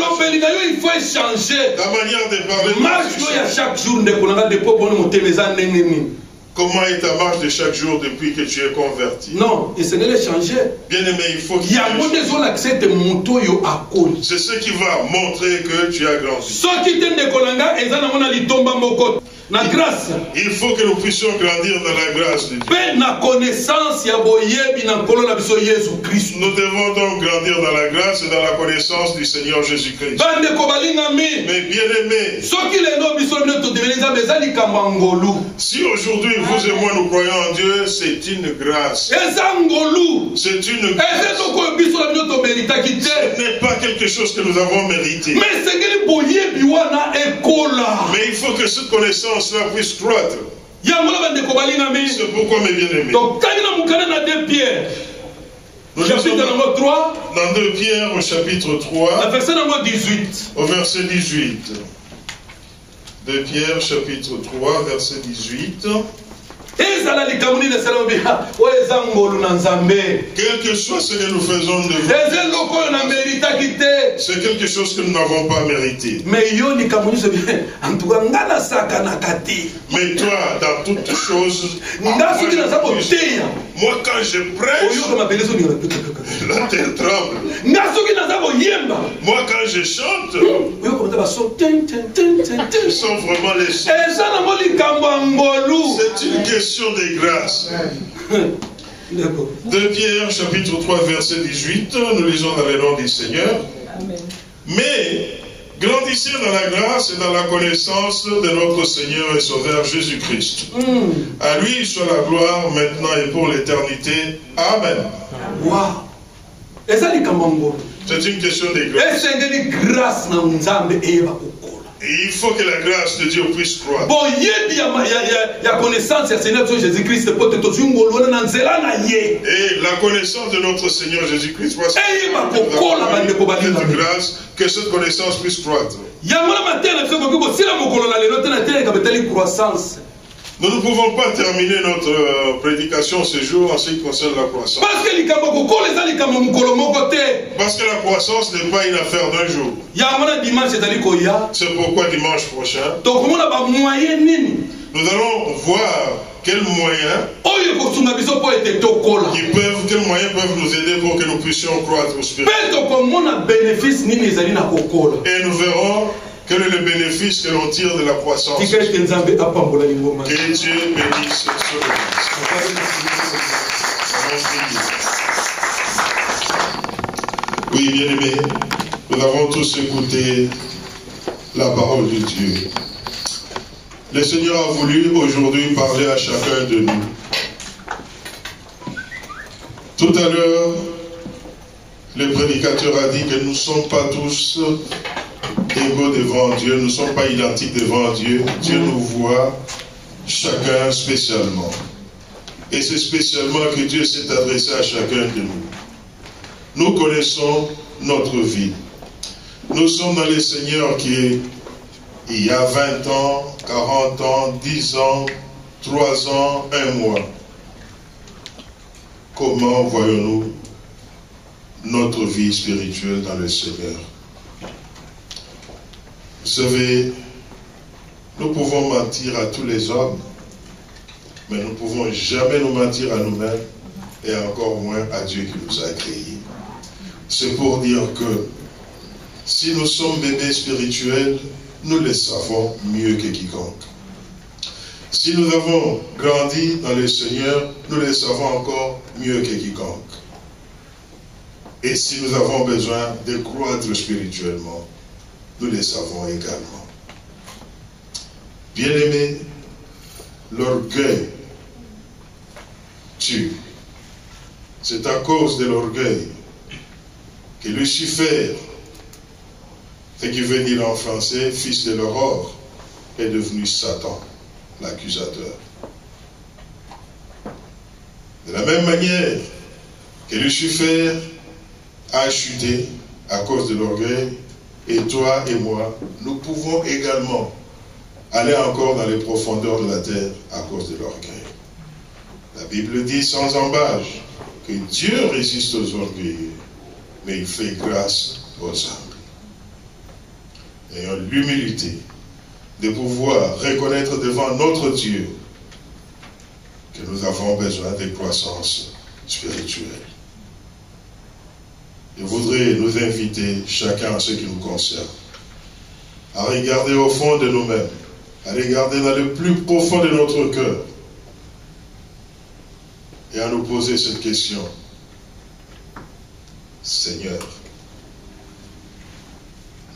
faut échanger. Ta manière de parler. Chaque jour, comment est ta marche de chaque jour depuis que tu es converti? Non, il s'est changé. Bien aimé, il faut qu'il c'est ce qui va montrer que tu as grandi. Il faut que nous puissions grandir dans la grâce de Dieu. Nous devons donc grandir dans la grâce et dans la connaissance du Seigneur Jésus-Christ. Mais bien aimé, si aujourd'hui vous et moi nous croyons en Dieu, c'est une grâce. C'est une grâce. Ce n'est pas quelque chose que nous avons mérité. Mais il faut que cette connaissance-là puisse croître. C'est pourquoi mes bien-aimés. Donc, dans 2 Pierre, chapitre 3, dans 2 Pierre au chapitre 3, verset 18. au verset 18. 2 Pierre chapitre 3, verset 18. Quel que soit ce que nous faisons de vous, c'est quelque chose que nous n'avons pas mérité. Mais toi, dans toutes choses, moi quand je prêche, la terre tremble. Moi quand je chante, ce sont vraiment les choses. C'est une question de grâce. 2 Pierre chapitre 3 verset 18, nous lisons dans le nom du Seigneur. Amen. Mais grandissez dans la grâce et dans la connaissance de notre Seigneur et Sauveur Jésus-Christ. À lui soit la gloire maintenant et pour l'éternité. Amen. Wow. C'est une question de grâce. Et il faut que la grâce de Dieu puisse croître. Et la connaissance de notre Seigneur Jésus-Christ, cette grâce, que cette connaissance puisse croître. Nous ne pouvons pas terminer notre prédication ce jour en ce qui concerne la croissance. Parce que la croissance n'est pas une affaire d'un jour. C'est pourquoi dimanche prochain, nous allons voir quels moyens peuvent nous aider pour que nous puissions croître spirituellement. Et nous verrons quel est le bénéfice que l'on tire de la croissance. Que Dieu bénisse ce Oui, bien aimé, nous avons tous écouté la parole de Dieu. Le Seigneur a voulu aujourd'hui parler à chacun de nous. Tout à l'heure, le prédicateur a dit que nous ne sommes pas tous égaux devant Dieu, nous ne sommes pas identiques devant Dieu. Dieu nous voit chacun spécialement. Et c'est spécialement que Dieu s'est adressé à chacun de nous. Nous connaissons notre vie. Nous sommes dans le Seigneur qui, il y a 20 ans, 40 ans, 10 ans, 3 ans, 1 mois. Comment voyons-nous notre vie spirituelle dans le Seigneur? Vous savez, nous pouvons mentir à tous les hommes, mais nous ne pouvons jamais nous mentir à nous-mêmes et encore moins à Dieu qui nous a créés. C'est pour dire que si nous sommes bébés spirituels, nous le savons mieux que quiconque. Si nous avons grandi dans le Seigneur, nous le savons encore mieux que quiconque. Et si nous avons besoin de croître spirituellement, nous le savons également. Bien-aimés, l'orgueil tue. C'est à cause de l'orgueil que Lucifer, ce qui veut dire en français, fils de l'aurore, est devenu Satan, l'accusateur. De la même manière que Lucifer a chuté à cause de l'orgueil, et toi et moi, nous pouvons également aller encore dans les profondeurs de la terre à cause de l'orgueil. La Bible dit sans embâche que Dieu résiste aux orgueilleux, mais il fait grâce aux humbles. Ayons l'humilité de pouvoir reconnaître devant notre Dieu que nous avons besoin de croissance spirituelle. Je voudrais nous inviter, chacun en ce qui nous concerne, à regarder au fond de nous-mêmes, à regarder dans le plus profond de notre cœur et à nous poser cette question. Seigneur,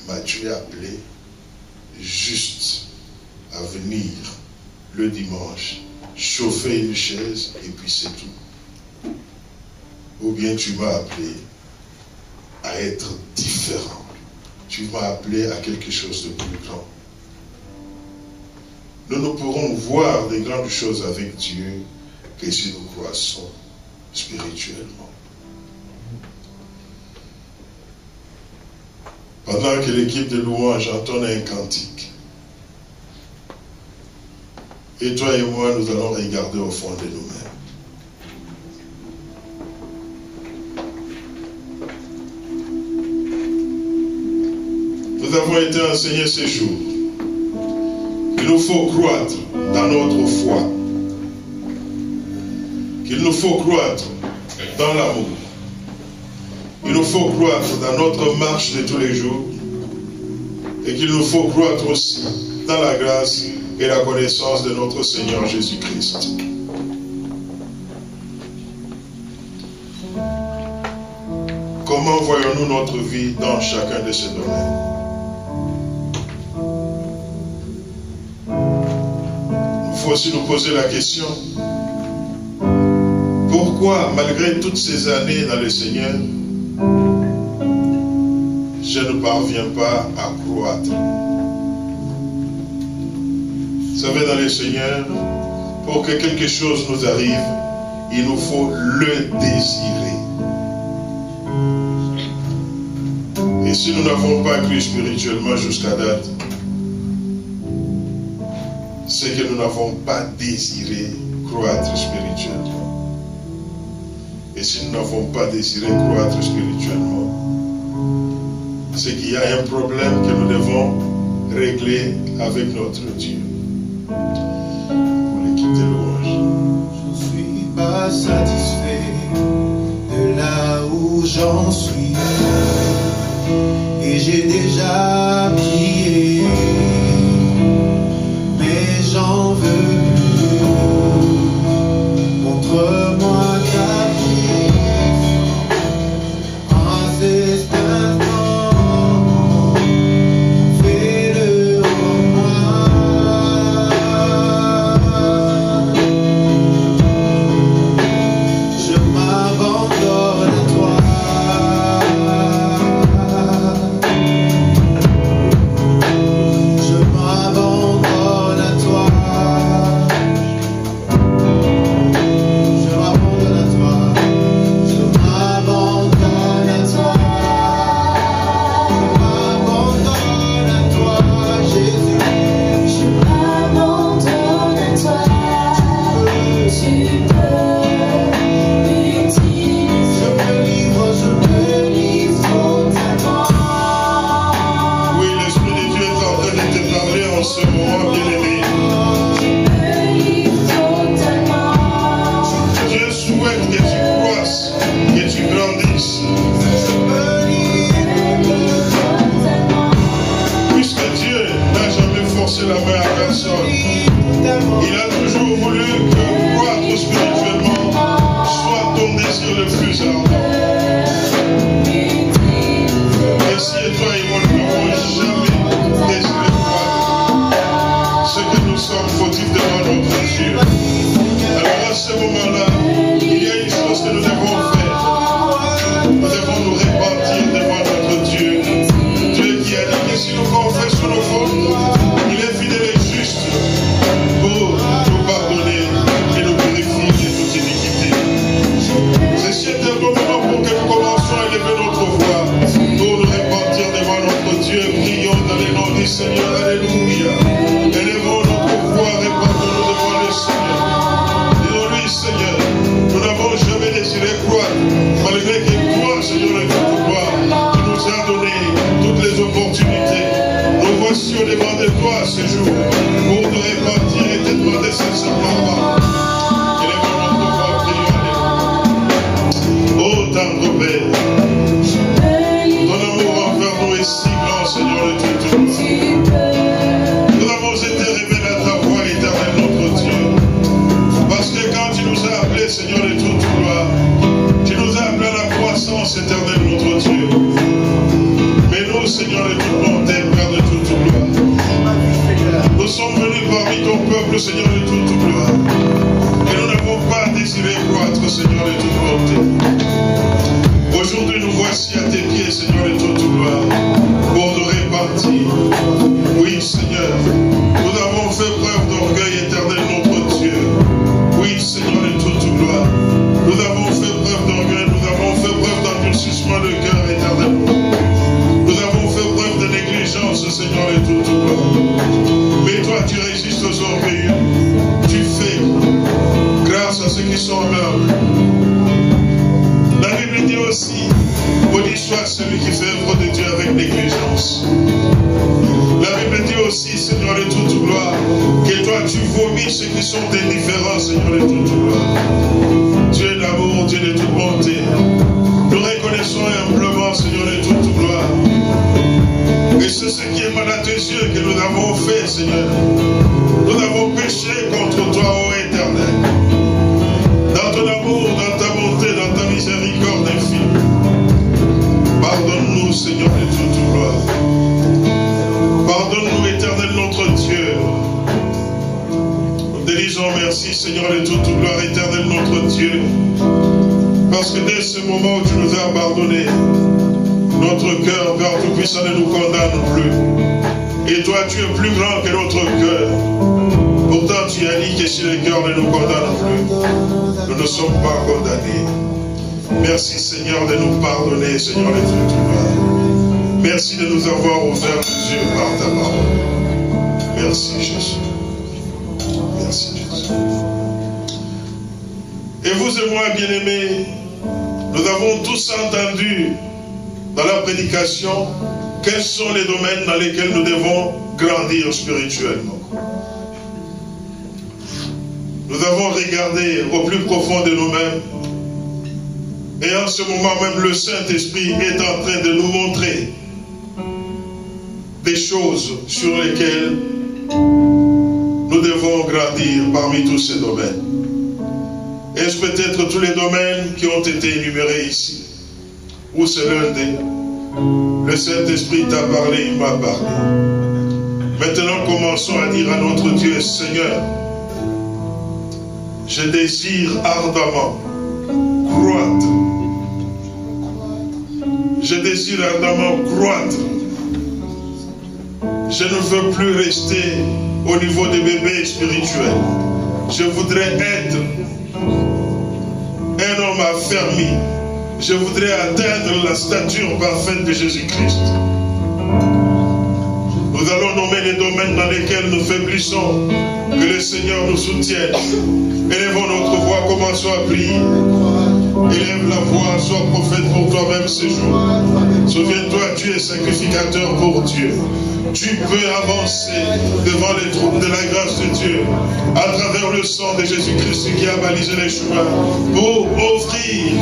m'as-tu appelé juste à venir le dimanche, chauffer une chaise et puis c'est tout? Ou bien tu m'as appelé à être différent. Tu m'as appelé à quelque chose de plus grand. nous ne pourrons voir des grandes choses avec Dieu que si nous croissons spirituellement. Pendant que l'équipe de louange entonne un cantique, et toi et moi, nous allons regarder au fond de nous-mêmes. Nous avons été enseignés ces jours qu'il nous faut croître dans notre foi, qu'il nous faut croître dans l'amour, il nous faut croître dans notre marche de tous les jours et qu'il nous faut croître aussi dans la grâce et la connaissance de notre Seigneur Jésus-Christ. Comment voyons-nous notre vie dans chacun de ces domaines? Il faut aussi nous poser la question, pourquoi, malgré toutes ces années dans le Seigneur, je ne parviens pas à croître? Vous savez, dans le Seigneur, pour que quelque chose nous arrive, il nous faut le désirer. Et si nous n'avons pas cru spirituellement jusqu'à date, c'est que nous n'avons pas désiré croître spirituellement. Et si nous n'avons pas désiré croître spirituellement, c'est qu'il y a un problème que nous devons régler avec notre Dieu. Pour l'équipe de louange. Je ne suis pas satisfait de là où j'en suis. Et j'ai déjà prié, mais j'en veux plus. Montre-moi ta puissance en cet instant. Fais-le en moi. Je m'abandonne à toi. Oui, Seigneur, nous avons fait preuve de grâce à ceux qui sont humbles. La Bible dit aussi, maudit soit celui qui fait œuvre de Dieu avec négligence. La Bible dit aussi, Seigneur de toute gloire, que toi tu vomis ceux qui sont indifférents, Seigneur de toute gloire. Dieu d'amour, Dieu de toute bonté. Nous reconnaissons humblement, Seigneur de toute gloire. Et c'est ce qui est mal à tes yeux que nous avons fait, Seigneur. Nous avons péché contre toi, ô Éternel. Dans ton amour, dans ta bonté, dans ta miséricorde infinie. Pardonne-nous, Seigneur de toute gloire. Pardonne-nous, Éternel, notre Dieu. Nous te disons merci, Seigneur de toute gloire, Éternel, notre Dieu. Parce que dès ce moment où tu nous as abandonnés, notre cœur, Père Tout-Puissant, ne nous condamne plus. Et toi, tu es plus grand que notre cœur. Pourtant, tu as dit que si le cœur ne nous condamne plus, nous ne sommes pas condamnés. Merci, Seigneur, de nous pardonner, Seigneur de toute gloire. Merci de nous avoir ouvert les yeux par ta parole. Merci, Jésus. Merci, Jésus. Et vous et moi, bien-aimés, nous avons tous entendu dans la prédication quels sont les domaines dans lesquels nous devons grandir spirituellement. Nous avons regardé au plus profond de nous-mêmes. Et en ce moment même, le Saint-Esprit est en train de nous montrer des choses sur lesquelles nous devons grandir parmi tous ces domaines. Est-ce peut-être tous les domaines qui ont été énumérés ici? Ou c'est l'un des... Le Saint-Esprit t'a parlé, il m'a parlé. Maintenant, commençons à dire à notre Dieu, Seigneur, je désire ardemment croître. Je désire ardemment croître. Je ne veux plus rester au niveau des bébés spirituels. Je voudrais être un homme affermi. Je voudrais atteindre la stature parfaite de Jésus-Christ. Nous allons nommer les domaines dans lesquels nous faiblissons. Que le Seigneur nous soutienne. Élevons notre voix, commençons à prier. Élève la voix, sois prophète pour toi-même ce jour. Souviens-toi, tu es sacrificateur pour Dieu. Tu peux avancer devant les troupes de la grâce de Dieu à travers le sang de Jésus-Christ qui a balisé les chemins pour offrir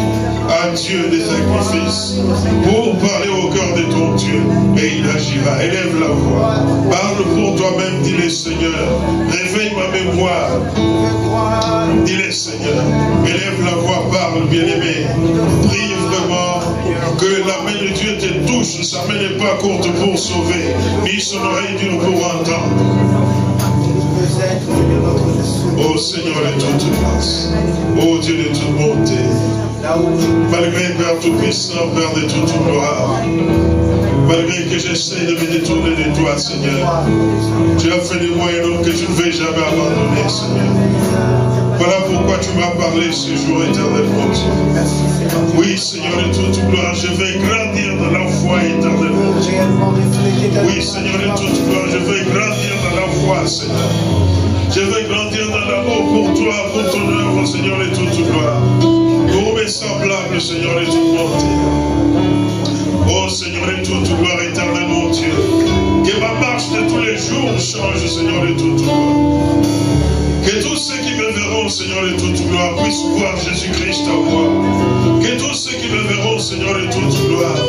à Dieu des sacrifices, pour parler au cœur de ton Dieu et il agira. Élève la voix, parle pour toi-même, dis-le Seigneur, réveille ma mémoire, dis-le Seigneur, élève la voix, parle bien-aimé, prie vraiment que la main de Dieu te touche, sa main n'est pas courte pour sauver, ni son oreille dure pour entendre. Ô Seigneur de toute grâce, ô Dieu de toute bonté, malgré Père Tout-Puissant, Père de toute gloire, malgré que j'essaie de me détourner de toi, Seigneur, tu as fait de moi un homme que tu ne vais jamais abandonner, Seigneur. Voilà pourquoi tu m'as parlé ce jour éternellement. Oui, Seigneur de toute gloire, je vais grandir dans la foi éternellement. Oui, Seigneur de toute gloire, je vais grandir dans la foi, Seigneur. Je vais grandir dans l'amour pour toi, pour ton œuvre, Seigneur de toute gloire. Pour mes semblables, Seigneur de toute bonté. Oh, Seigneur de toute gloire, éternel mon Dieu. Que ma marche de tous les jours change, Seigneur de toute gloire. Que tous ceux qui me verront, Seigneur de toute gloire, puissent voir Jésus-Christ en moi. Que tous ceux qui me verront, Seigneur de toute gloire,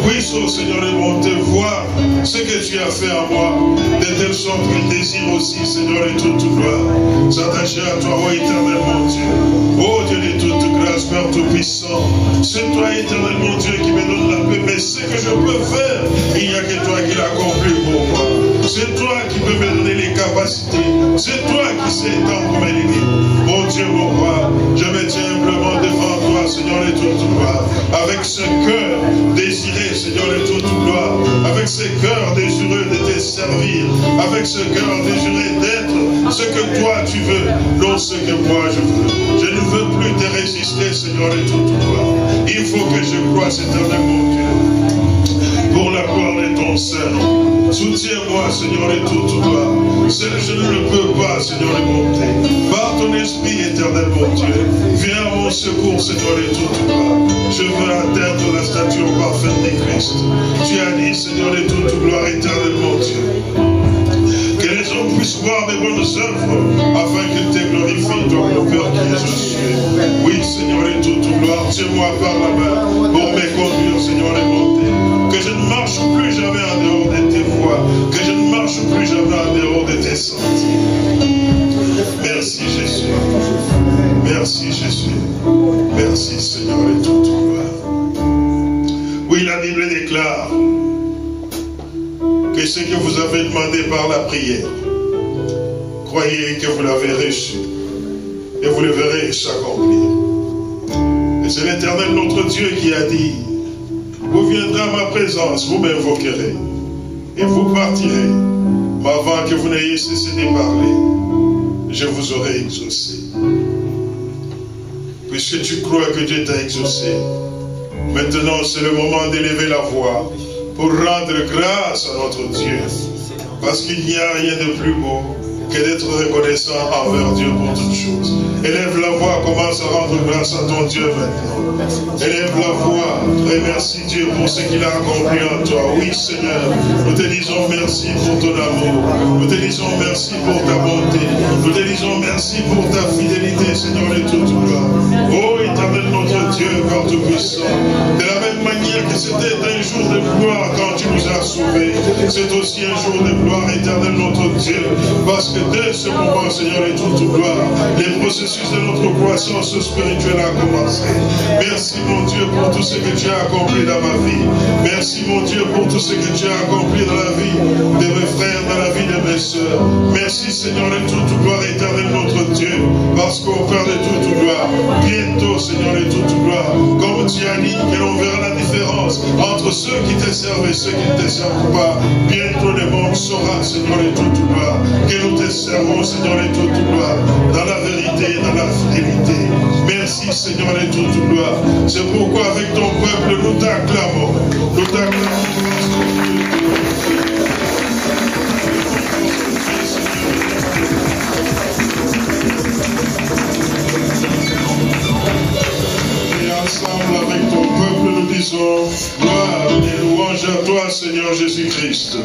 puissent, oh Seigneur de bonté, voir ce que tu as fait en moi, de telle sorte qu'ils désirent aussi, Seigneur de toute gloire, s'attacher à toi, ô éternel mon Dieu. Ô Dieu de toute grâce, Père Tout-Puissant, c'est toi, éternel mon Dieu, qui me donne la paix, mais ce que je peux faire, il n'y a que toi qui l'accomplis pour moi. C'est toi qui peux me donner les capacités. C'est toi qui sais étendre mes limites. Mon Dieu, mon roi, je me tiens humblement devant toi, Seigneur de toute gloire, avec ce cœur désiré, Seigneur de toute gloire, avec ce cœur désireux de te servir, avec ce cœur désiré d'être ce que toi tu veux, non ce que moi je veux. Je ne veux plus te résister, Seigneur de toute gloire. Il faut que je croie, éternel mon Dieu, pour la gloire de ton Saint-Nom. Soutiens-moi, Seigneur, et tout gloire. Seul je ne le peux pas, Seigneur, et monter. Par ton esprit éternel, mon Dieu, viens à mon secours, Seigneur, et tout gloire. Je veux atteindre la stature parfaite de Christ. Tu as dit, Seigneur, et toute gloire éternelle, mon Dieu. Que les hommes puissent voir mes bonnes œuvres, afin qu'ils te glorifient, toi, mon Père qui es aux cieux. Oui, Seigneur, et toute gloire, tiens-moi par la main pour me conduire, Seigneur, et monter. Que je ne marche plus jamais en dehors de tes voies, que je ne marche plus jamais en dehors de tes sentiers. Merci, Jésus. Merci, Jésus. Merci, Seigneur, et toute gloire. Oui, la Bible déclare que ce que vous avez demandé par la prière, croyez que vous l'avez reçu et vous le verrez s'accomplir. Et c'est l'Éternel notre Dieu qui a dit, vous viendrez à ma présence, vous m'invoquerez et vous partirez, mais avant que vous n'ayez cessé de parler, je vous aurai exaucé. Puisque tu crois que Dieu t'a exaucé, maintenant c'est le moment d'élever la voix pour rendre grâce à notre Dieu, parce qu'il n'y a rien de plus beau que d'être reconnaissant envers Dieu pour toutes choses. Élève la voix, commence à rendre grâce à ton Dieu maintenant. Élève la voix, remercie Dieu pour ce qu'il a accompli en toi. Oui, Seigneur, nous te disons merci pour ton amour. Nous te disons merci pour ta bonté. Nous te disons merci pour ta fidélité, Seigneur, et toute gloire. Oh, éternel notre Dieu, quand tout-puissant, de la même manière que c'était un jour de gloire quand tu nous as sauvés, c'est aussi un jour de gloire, éternel notre Dieu, parce que dès ce moment, Seigneur, et toute gloire, les processus de notre croissance spirituelle a commencé. Merci, mon Dieu, pour tout ce que tu as accompli dans ma vie. Merci, mon Dieu, pour tout ce que tu as accompli dans la vie de mes frères, dans la vie de mes sœurs. Merci, Seigneur, et toute gloire, éternel notre Dieu, parce qu'au Père de toute gloire, bientôt, Seigneur, et toute gloire, comme tu as dit, que l'on verra la différence entre ceux qui te servent et ceux qui ne te servent pas. Bientôt, le monde saura, Seigneur, et toute gloire, que nous te servons, Seigneur, et toute gloire, dans la vérité et dans la fidélité. Merci, Seigneur, et toute gloire. C'est pourquoi avec ton peuple, nous t'acclamons. Nous t'acclamons. Et ensemble avec ton peuple, nous disons gloire et louange à toi, Seigneur Jésus-Christ.